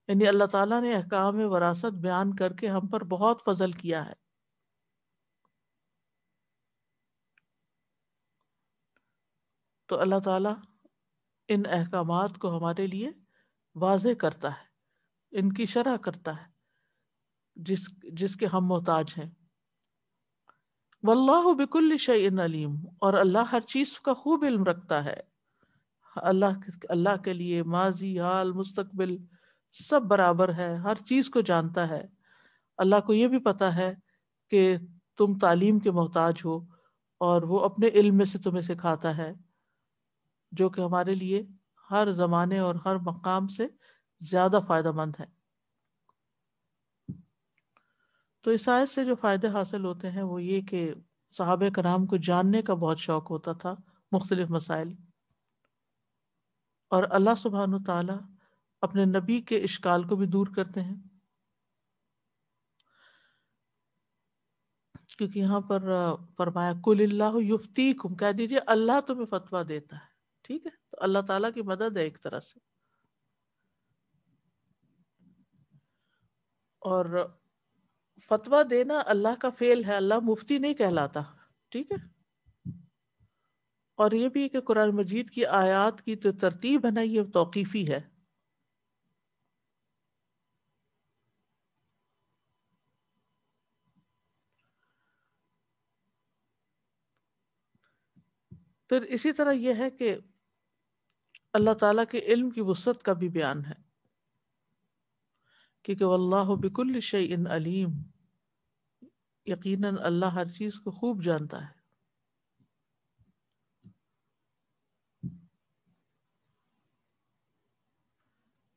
یعنی اللہ تعالیٰ نے احکام وراثت بیان کر کے ہم پر بہت فضل کیا ہے. تو اللہ تعالیٰ ان احکامات کو ہمارے لیے واضح کرتا ہے، ان کی شرح کرتا ہے جس کے ہم محتاج ہیں. واللہ بکل شیء علیم، اور اللہ ہر چیز کا خوب علم رکھتا ہے. اللہ کے لیے ماضی، حال، مستقبل سب برابر ہے، ہر چیز کو جانتا ہے. اللہ کو یہ بھی پتا ہے کہ تم تعلیم کے محتاج ہو، اور وہ اپنے علم میں سے تمہیں سکھاتا ہے، جو کہ ہمارے لیے ہر زمانے اور ہر مقام سے زیادہ فائدہ مند ہے. تو اس آیت سے جو فائدے حاصل ہوتے ہیں وہ یہ کہ صحابہ کرام کو جاننے کا بہت شوق ہوتا تھا مختلف مسائل، اور اللہ سبحانہ وتعالی اپنے نبی کے اشکال کو بھی دور کرتے ہیں. کیونکہ یہاں پر فرمایا قل اللہ یفتیکم، کہہ دیجئے اللہ تمہیں فتویٰ دیتا ہے. ٹھیک ہے، تو اللہ تعالیٰ کی مدد ہے ایک طرح سے. اور فتویٰ دینا اللہ کا فعل ہے، اللہ مفتی نہیں کہلاتا. ٹھیک ہے. اور یہ بھی کہ قرآن مجید کی آیات کی جو ترتیب ہے نا، یہ توقیفی ہے. پھر اسی طرح یہ ہے کہ اللہ تعالیٰ کے علم کی وسعت کا بھی بیان ہے، کیونکہ واللہ بکل شیء علیم، یقیناً اللہ ہر چیز کو خوب جانتا ہے۔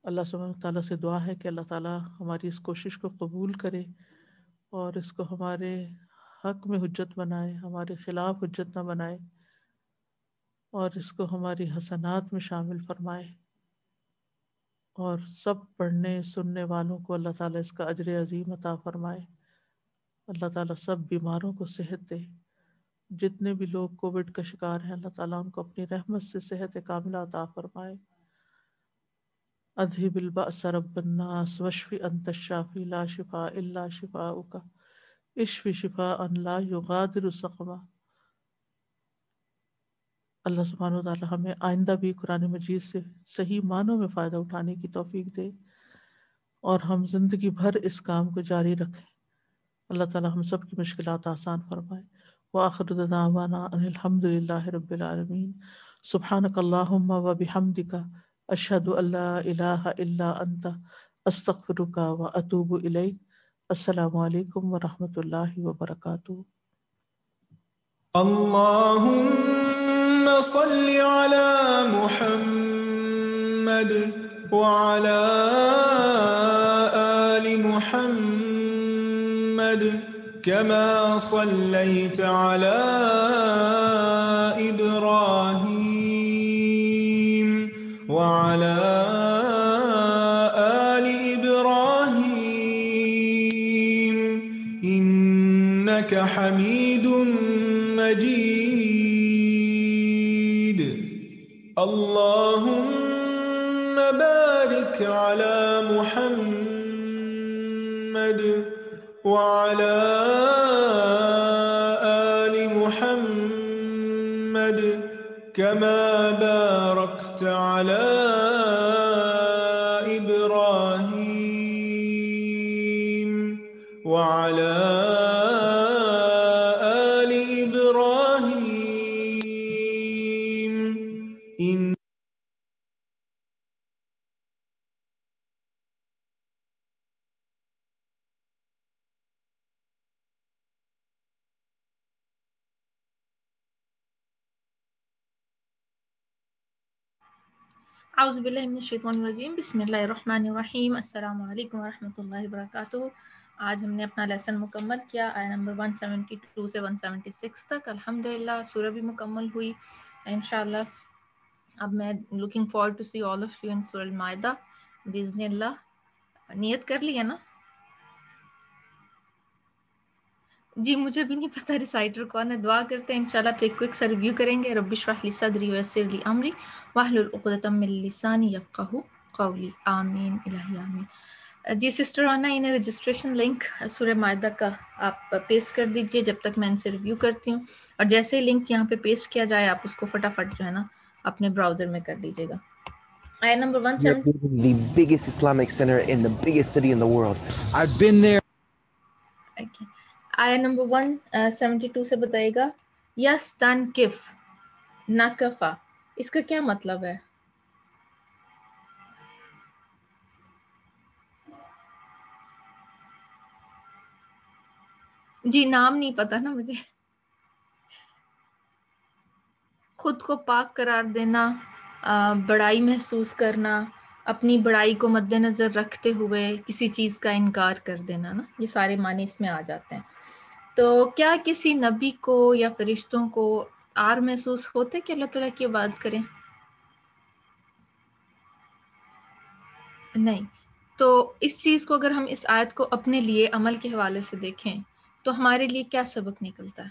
اللہ سبحانہ تعالیٰ سے دعا ہے کہ اللہ تعالیٰ ہماری اس کوشش کو قبول کرے اور اس کو ہمارے حق میں حجت بنائے، ہمارے خلاف حجت نہ بنائے، اور اس کو ہماری حسنات میں شامل فرمائے، اور سب پڑھنے سننے والوں کو اللہ تعالیٰ اس کا اجر عظیم عطا فرمائے۔ اللہ تعالیٰ سب بیماروں کو صحت دے، جتنے بھی لوگ کووڈ کا شکار ہیں اللہ تعالیٰ ان کو اپنی رحمت سے صحت کاملہ عطا فرمائے۔ اذهب البأس رب الناس واشف انت الشافی لا شفاء الا شفاؤک اشف شفاء لا یغادر سقما۔ اللہ سبحانہ وتعالی ہمیں آئندہ بھی قرآن مجید سے صحیح معنوں میں فائدہ اٹھانے کی توفیق دے اور ہم زندگی بھر اس کام کو جاری رکھیں۔ اللہ تعالی ہم سب کی مشکلات آسان فرمائے۔ وآخر دعوانا ان الحمد للہ رب العالمین۔ سبحانک اللہم وبحمدک اشہد ان لا الہ الا انت استغفرک واتوب الیک۔ السلام علیکم ورحمۃ اللہ وبرکاتہ۔ اللهم صل على محمد وعلى آل محمد كما صليت على إبراهيم وعلى آل إبراهيم إنك حميد مجيد۔ اللهم بارك على محمد وعلى آل محمد كما باركت على إبراهيم وعلى اعوذ باللہ من الشیطان الرجیم، بسم اللہ الرحمن الرحیم۔ السلام علیکم ورحمۃ اللہ وبرکاتہ۔ آج ہم نے اپنا لیسن مکمل کیا، آیہ نمبر 172 سے 176 تک۔ الحمدللہ سورہ بھی مکمل ہوئی انشاءاللہ۔ اب میں looking forward to see all of you in سورہ المائدہ باذن اللہ۔ نیت کر لی ہے نا؟ جی مجھے بھی نہیں پتہ ریسائٹر کون ہے، دعا کرتے ہیں انشاءاللہ، پھر کوئک سا ریویو کریں گے۔ رب اشرح لی صدری ویسر لی امری واحلل عقدۃ من لسانی یفقہوا قولی، آمین الہی آمین۔ جی سسٹر آنا، انہیں رجسٹریشن لنک سورہ مائدہ کا آپ پیسٹ کر دیجئے جب تک میں ان سے ریویو کرتی ہوں، اور جیسے ہی لنک یہاں پہ پیسٹ کیا جائے آپ اس کو فٹافٹ جو ہے نا اپنے براؤزر میں کر دیجیے گا۔ آیہ number 170 the biggest Islamic center in the biggest city in the world. I've been there. Okay. آیہ نمبر 172 سے بتائے گا یستنکف، نکفا، اس کا کیا مطلب ہے؟ جی نام نہیں پتا نا مجھے۔ خود کو پاک قرار دینا، بڑائی محسوس کرنا، اپنی بڑائی کو مد نظر رکھتے ہوئے کسی چیز کا انکار کر دینا نا، یہ سارے معنی اس میں آ جاتے ہیں۔ تو کیا کسی نبی کو یا فرشتوں کو آر محسوس ہوتے کہ اللہ تعالیٰ کی عبادت کریں؟ نہیں۔ تو اس چیز کو اگر ہم اس آیت کو اپنے لیے عمل کے حوالے سے دیکھیں تو ہمارے لیے کیا سبق نکلتا ہے؟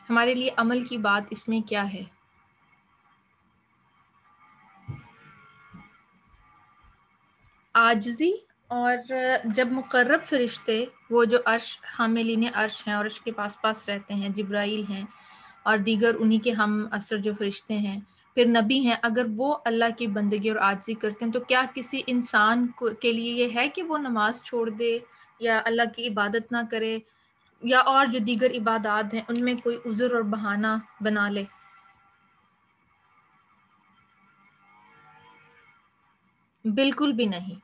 ہمارے لیے عمل کی بات اس میں کیا ہے؟ عاجزی، اور جب مقرب فرشتے وہ جو عرش حاملین عرش ہیں اور عرش کے پاس پاس رہتے ہیں، جبرائیل ہیں اور دیگر انہی کے ہم اثر جو فرشتے ہیں، پھر نبی ہیں، اگر وہ اللہ کی بندگی اور عاجزی کرتے ہیں تو کیا کسی انسان کے لیے یہ ہے کہ وہ نماز چھوڑ دے یا اللہ کی عبادت نہ کرے یا اور جو دیگر عبادات ہیں ان میں کوئی عذر اور بہانہ بنا لے؟ بالکل بھی نہیں،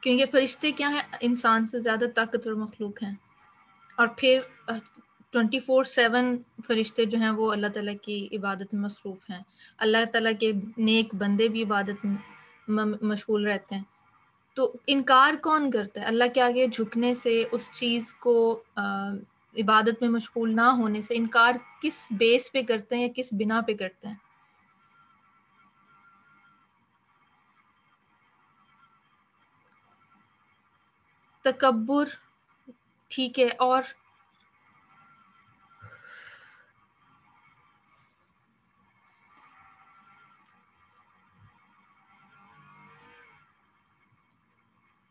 کیونکہ فرشتے کیا ہیں، انسان سے زیادہ طاقتور مخلوق ہیں، اور پھر 24/7 فرشتے جو ہیں وہ اللہ تعالیٰ کی عبادت میں مصروف ہیں، اللہ تعالیٰ کے نیک بندے بھی عبادت میں مشغول رہتے ہیں، تو انکار کون کرتا ہے اللہ کے آگے جھکنے سے، اس چیز کو عبادت میں مشغول نہ ہونے سے؟ انکار کس بیس پہ کرتے ہیں یا کس بنا پہ کرتے ہیں؟ تکبر، ٹھیک ہے، اور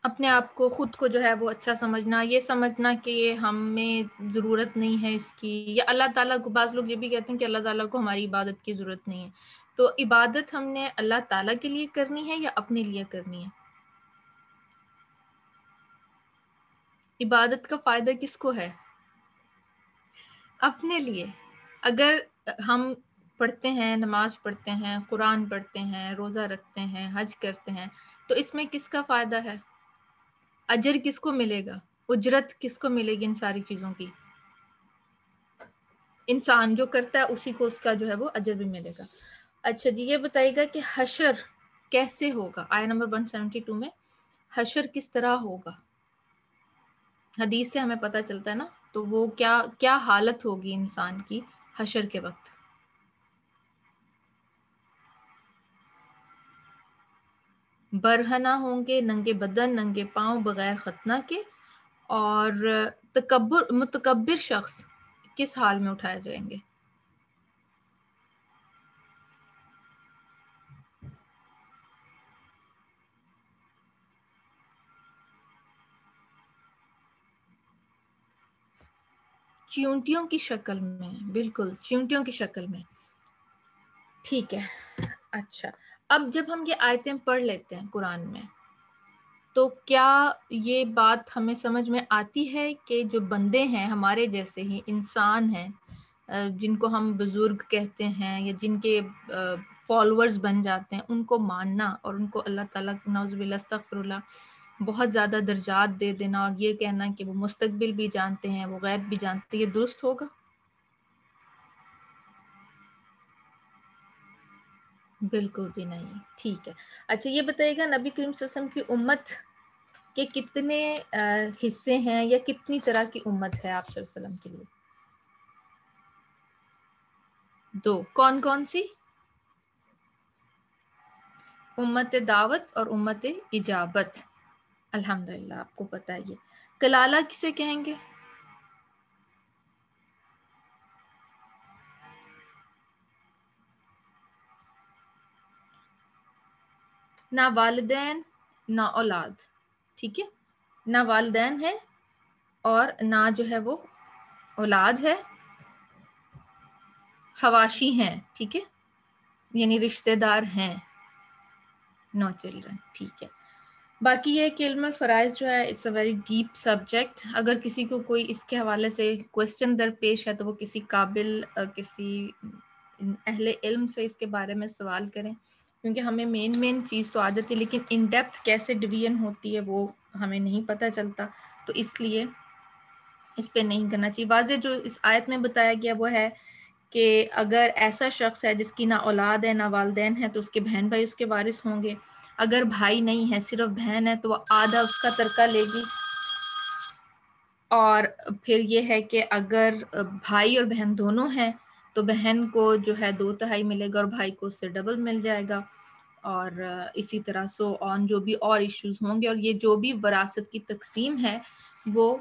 اپنے آپ کو، خود کو جو ہے وہ اچھا سمجھنا، یہ سمجھنا کہ یہ ہمیں ضرورت نہیں ہے اس کی، یا اللہ تعالیٰ کو، بعض لوگ یہ بھی کہتے ہیں کہ اللہ تعالیٰ کو ہماری عبادت کی ضرورت نہیں ہے، تو عبادت ہم نے اللہ تعالیٰ کے لیے کرنی ہے یا اپنے لیے کرنی ہے؟ عبادت کا فائدہ کس کو ہے؟ اپنے لیے۔ اگر ہم پڑھتے ہیں، نماز پڑھتے ہیں، قرآن پڑھتے ہیں، روزہ رکھتے ہیں، حج کرتے ہیں، تو اس میں کس کا فائدہ ہے؟ اجر کس کو ملے گا؟ اجرت کس کو ملے گی ان ساری چیزوں کی؟ انسان جو کرتا ہے اسی کو اس کا جو ہے وہ اجر بھی ملے گا۔ اچھا جی، یہ بتائیے گا کہ حشر کیسے ہوگا؟ آیہ نمبر 172 میں حشر کس طرح ہوگا؟ حدیث سے ہمیں پتہ چلتا ہے نا، تو وہ کیا حالت ہوگی انسان کی حشر کے وقت؟ برہنہ ہوں گے، ننگے بدن، ننگے پاؤں، بغیر ختنہ کے، اور متکبر شخص کس حال میں اٹھائے جائیں گے؟ چیونٹیوں کی شکل میں، بالکل چیونٹیوں کی شکل میں، ٹھیک ہے۔ اچھا، اب جب ہم یہ آیتیں پڑھ لیتے ہیں قرآن میں، تو کیا یہ بات ہمیں سمجھ میں آتی ہے کہ جو بندے ہیں ہمارے جیسے ہی انسان ہیں، جن کو ہم بزرگ کہتے ہیں یا جن کے فالوورز بن جاتے ہیں، ان کو ماننا اور ان کو اللہ تعالیٰ نعوذ باللہ استغفر اللہ بہت زیادہ درجات دے دینا اور یہ کہنا کہ وہ مستقبل بھی جانتے ہیں، وہ غیب بھی جانتے ہیں، یہ درست ہوگا؟ بالکل بھی نہیں، ٹھیک ہے۔ اچھا یہ بتائیے گا نبی کریم صلی اللہ علیہ وسلم کی امت کے کتنے حصے ہیں یا کتنی طرح کی امت ہے آپ صلی اللہ علیہ وسلم کے لیے؟ 2، کون کون سی؟ امت دعوت اور امت اجابت، الحمدللہ آپ کو پتہ ہے یہ۔ کلالہ کسے کہیں گے؟ نہ والدین نہ اولاد، ٹھیک ہے، نہ والدین ہے اور نہ جو ہے وہ اولاد ہے، حواشی ہیں، ٹھیک ہے، یعنی رشتہ دار ہیں، نو چلڈرن، ٹھیک ہے۔ باقی یہ کہ علم الفرائض جو ہے it's a very deep subject, اگر کسی کو کوئی اس کے حوالے سے کوسچن درپیش ہے تو وہ کسی قابل کسی اہل علم سے اس کے بارے میں سوال کریں، کیونکہ ہمیں مین چیز تو عادت ہے، لیکن ان ڈیپتھ کیسے ڈویژن ہوتی ہے وہ ہمیں نہیں پتہ چلتا، تو اس لیے اس پہ نہیں کرنا چاہیے۔ واضح جو اس آیت میں بتایا گیا وہ ہے کہ اگر ایسا شخص ہے جس کی نہ اولاد ہے نہ والدین ہے تو اس کے بہن بھائی اس کے وارث ہوں گے، اگر بھائی نہیں ہے صرف بہن ہے تو وہ آدھا اس کا ترکہ لے گی، اور پھر یہ ہے کہ اگر بھائی اور بہن دونوں ہیں تو بہن کو جو ہے 2/3 ملے گا اور بھائی کو اس سے ڈبل مل جائے گا، اور اسی طرح سو آن جو بھی اور ایشوز ہوں گے، اور یہ جو بھی وراثت کی تقسیم ہے وہ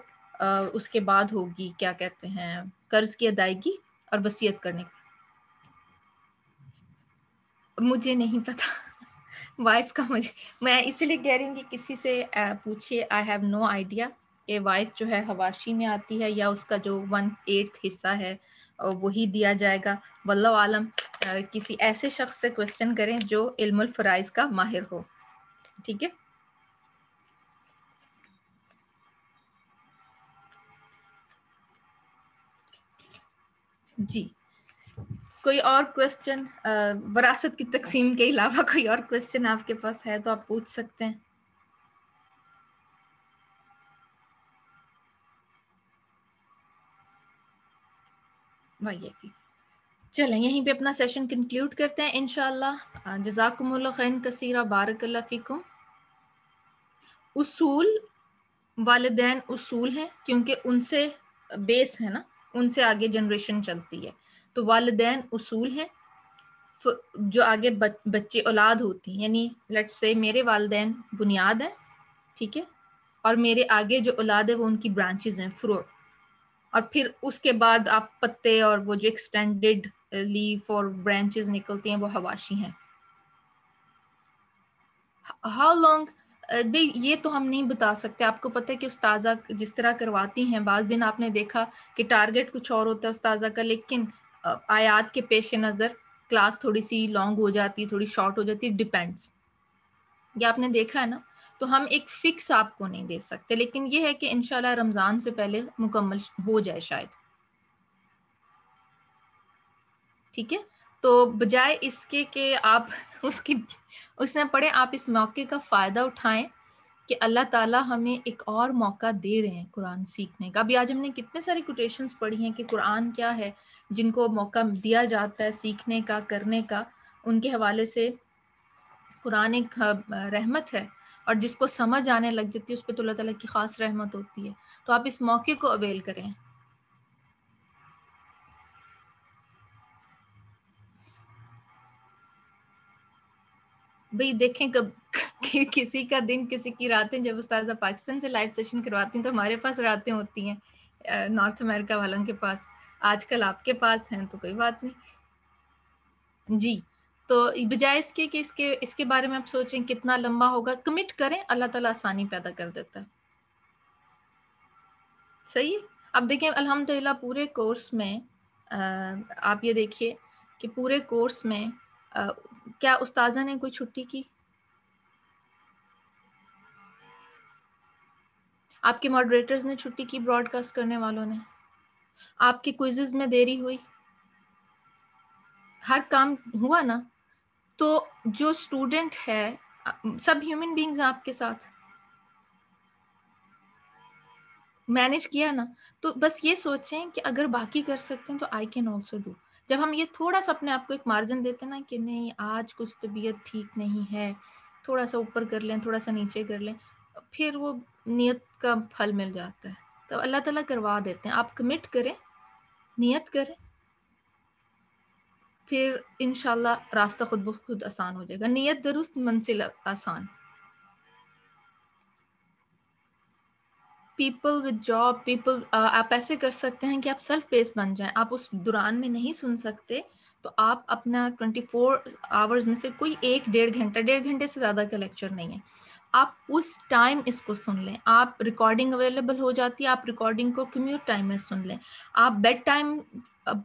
اس کے بعد ہوگی، کیا کہتے ہیں، قرض کی ادائیگی اور وصیت کرنے کی۔ مجھے نہیں پتا وائف کا، میں اسی لیے کہہ رہی ہوں کہ کسی سے پوچھیے، آئی ہیو نو آئیڈیا کہ وائف جو ہے حواشی میں آتی ہے یا اس کا جو 1/8 حصہ ہے وہی دیا جائے گا، واللہ عالم۔ کسی ایسے شخص سے کوسچن کریں جو علم الفرائض کا ماہر ہو، ٹھیک ہے۔ جی کوئی اور کویسچن وراثت کی تقسیم کے علاوہ کوئی اور کویسچن آپ کے پاس ہے تو آپ پوچھ سکتے ہیں. چلیں یہیں پہ اپنا سیشن کنکلیوڈ کرتے ہیں انشاءاللہ. جزاکم اللہ خیر کثیرہ، بارک اللہ فیکم. اصول والدین اصول ہیں کیونکہ ان سے بیس ہے نا، ان سے آگے جنریشن چلتی ہے. تو والدین اصول ہیں جو آگے بچے اولاد ہوتی ہیں، یعنی لیٹس سے میرے والدین بنیاد ہیں، ٹھیک ہے، اور میرے آگے جو اولاد ہے وہ ان کی برانچز ہیں، فروع، اور پھر اس کے بعد آپ پتے اور وہ جو ایکسٹینڈڈ لیف اور برانچز نکلتی ہیں وہ حواشی ہیں. ہاؤ لانگ بھئی یہ تو ہم نہیں بتا سکتے. آپ کو پتہ ہے کہ استاذہ جس طرح کرواتی ہیں، بعض دن آپ نے دیکھا کہ ٹارگٹ کچھ اور ہوتا ہے استاذہ کا، لیکن آیات کے پیش نظر کلاس تھوڑی سی لانگ ہو جاتی، تھوڑی شارٹ ہو جاتی، ڈیپینڈس. یہ آپ نے دیکھا ہے نا. تو ہم ایک فکس آپ کو نہیں دے سکتے، لیکن یہ ہے کہ انشاءاللہ رمضان سے پہلے مکمل ہو جائے شاید. ٹھیک ہے، تو بجائے اس کے کہ آپ اس میں پڑھیں، آپ اس موقع کا فائدہ اٹھائیں کہ اللہ تعالیٰ ہمیں ایک اور موقع دے رہے ہیں قرآن سیکھنے کا. ابھی آج ہم نے کتنے ساری کوٹیشنز پڑھی ہیں کہ قرآن کیا ہے، جن کو موقع دیا جاتا ہے سیکھنے کا، کرنے کا. ان کے حوالے سے قرآن ایک رحمت ہے، اور جس کو سمجھ آنے لگ جاتی ہے اس پہ تو اللہ تعالیٰ کی خاص رحمت ہوتی ہے. تو آپ اس موقع کو اویل کریں. بھئی دیکھیں کب کسی کا دن کسی کی راتیں، جب استاذہ پاکستان سے لائیو سیشن کرواتی ہیں تو ہمارے پاس راتیں ہوتی ہیں، نارتھ امریکہ والوں کے پاس. آج کل آپ کے پاس ہیں تو کوئی بات نہیں. جی تو بجائے اس کے کہ اس کے بارے میں آپ سوچیں کتنا لمبا ہوگا، کمٹ کریں، اللہ تعالیٰ آسانی پیدا کر دیتا ہے. صحیح ہے. اب دیکھیں الحمدللہ پورے کورس میں آپ یہ دیکھیے کہ پورے کورس میں کیا استاذہ نے کوئی چھٹی کی؟ آپ کے ماڈریٹرز نے چھٹی کی؟ براڈ کاسٹ کرنے والوں نے؟ آپ کے کوئزز میں دیری ہوئی؟ ہر کام ہوا نا؟ تو جو اسٹوڈنٹ ہے، سب ہیومن بینگز ہیں آپ کے ساتھ، مینج کیا نا. تو بس یہ سوچیں کہ اگر باقی کر سکتے ہیں تو آئی کین آلسو ڈو. جب ہم یہ تھوڑا سا اپنے آپ کو ایک مارجن دیتے ہیں نا کہ نہیں آج کچھ طبیعت ٹھیک نہیں ہے، تھوڑا سا اوپر کر لیں، تھوڑا سا نیچے کر لیں، پھر وہ نیت کا پھل مل جاتا ہے. تو اللہ تعالیٰ کروا دیتے ہیں. آپ کمٹ کریں، نیت کریں، پھر انشاءاللہ راستہ خود بخود آسان ہو جائے گا. نیت درست، منزل آسان. پیپل وتھ جاب، پیپل آپ ایسے کر سکتے ہیں کہ آپ سیلف پیس بن جائیں. آپ اس دوران میں نہیں سن سکتے تو آپ اپنا 24 آورز میں سے کوئی 1-1.5 گھنٹے سے زیادہ کا لیکچر نہیں ہے، آپ اس ٹائم اس کو سن لیں. آپ ریکارڈنگ اویلیبل ہو جاتی ہے، آپ ریکارڈنگ کو کمیوٹ ٹائم میں سن لیں. آپ بیڈ ٹائم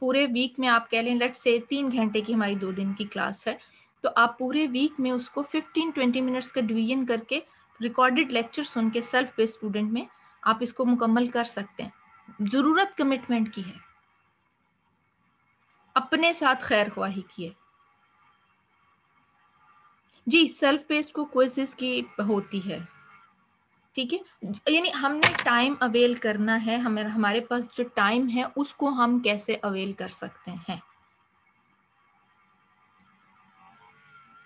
پورے ویک میں آپ کہہ لیں لیٹ سے 3 گھنٹے کی ہماری 2 دن کی کلاس ہے، تو آپ پورے ویک میں اس کو 15-20 منٹس کا ڈویژن کر کے ریکارڈڈ لیکچر سن کے سیلف پیس اسٹوڈنٹ میں آپ اس کو مکمل کر سکتے ہیں. ضرورت کمٹمنٹ کی ہے، اپنے ساتھ خیر خواہی کی ہے. جی سیلف پیسڈ کو کوئزز کی ہوتی ہے، ٹھیک ہے. یعنی ہم نے ٹائم اویل کرنا ہے، ہمارے پاس جو ٹائم ہے اس کو ہم کیسے اویل کر سکتے ہیں.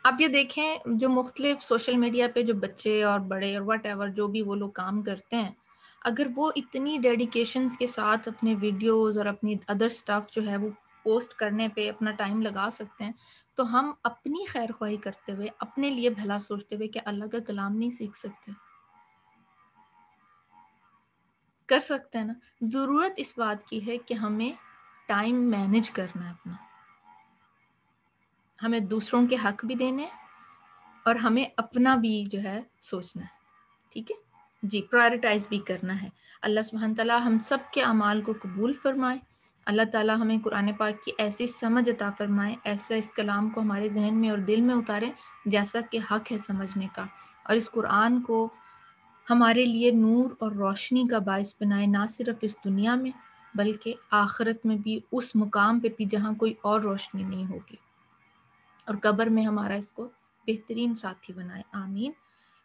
اب یہ دیکھیں جو مختلف سوشل میڈیا پہ جو بچے اور بڑے اور واٹ ایور جو بھی وہ لوگ کام کرتے ہیں، اگر وہ اتنی ڈیڈیکیشنز کے ساتھ اپنے ویڈیوز اور اپنی ادر سٹف جو ہے وہ پوسٹ کرنے پہ اپنا ٹائم لگا سکتے ہیں، تو ہم اپنی خیر خواہی کرتے ہوئے، اپنے لیے بھلا سوچتے ہوئے کیا اللہ کا کلام نہیں سیکھ سکتے؟ کر سکتے ہیں نا. ضرورت اس بات کی ہے کہ ہمیں ٹائم مینج کرنا ہے اپنا، ہمیں دوسروں کے حق بھی دینے اور ہمیں اپنا بھی جو ہے سوچنا ہے. ٹھیک ہے جی، پرائرٹائز بھی کرنا ہے. اللہ سبحانہ تعالیٰ ہم سب کے اعمال کو قبول فرمائے. اللہ تعالیٰ ہمیں قرآن پاک کی ایسی سمجھ عطا فرمائے، ایسا اس کلام کو ہمارے ذہن میں اور دل میں اتارے جیسا کہ حق ہے سمجھنے کا، اور اس قرآن کو ہمارے لیے نور اور روشنی کا باعث بنائے، نہ صرف اس دنیا میں بلکہ آخرت میں بھی اس مقام پہ بھی جہاں کوئی اور روشنی نہیں ہوگی، اور قبر میں ہمارا اس کو بہترین ساتھی بنائے، آمین۔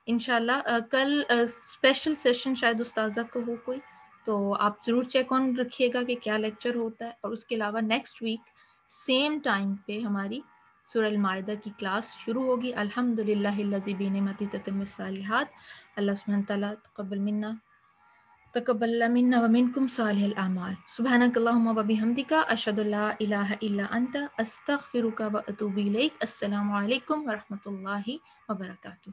انشاءاللہ کل اسپیشل سیشن شاید استاذہ کو ہو کوئی، تو آپ ضرور چیک آن رکھیے گا کہ کیا لیکچر ہوتا ہے، اور اس کے علاوہ نیکسٹ ویک سیم ٹائم پہ ہماری سورہ المائدہ کی کلاس شروع ہوگی۔ الحمدللہ الذی بنعمتہ تتم الصالحات۔ اللہ سبحانہ تعالیٰ تقبل منا ومنکم صالح الاعمال۔ سبحانک اللہم وبحمدک، اشہد ان لا الہ الا انت، استغفرک واتوب الیک۔ السلام علیکم ورحمۃ اللہ وبرکاتہ۔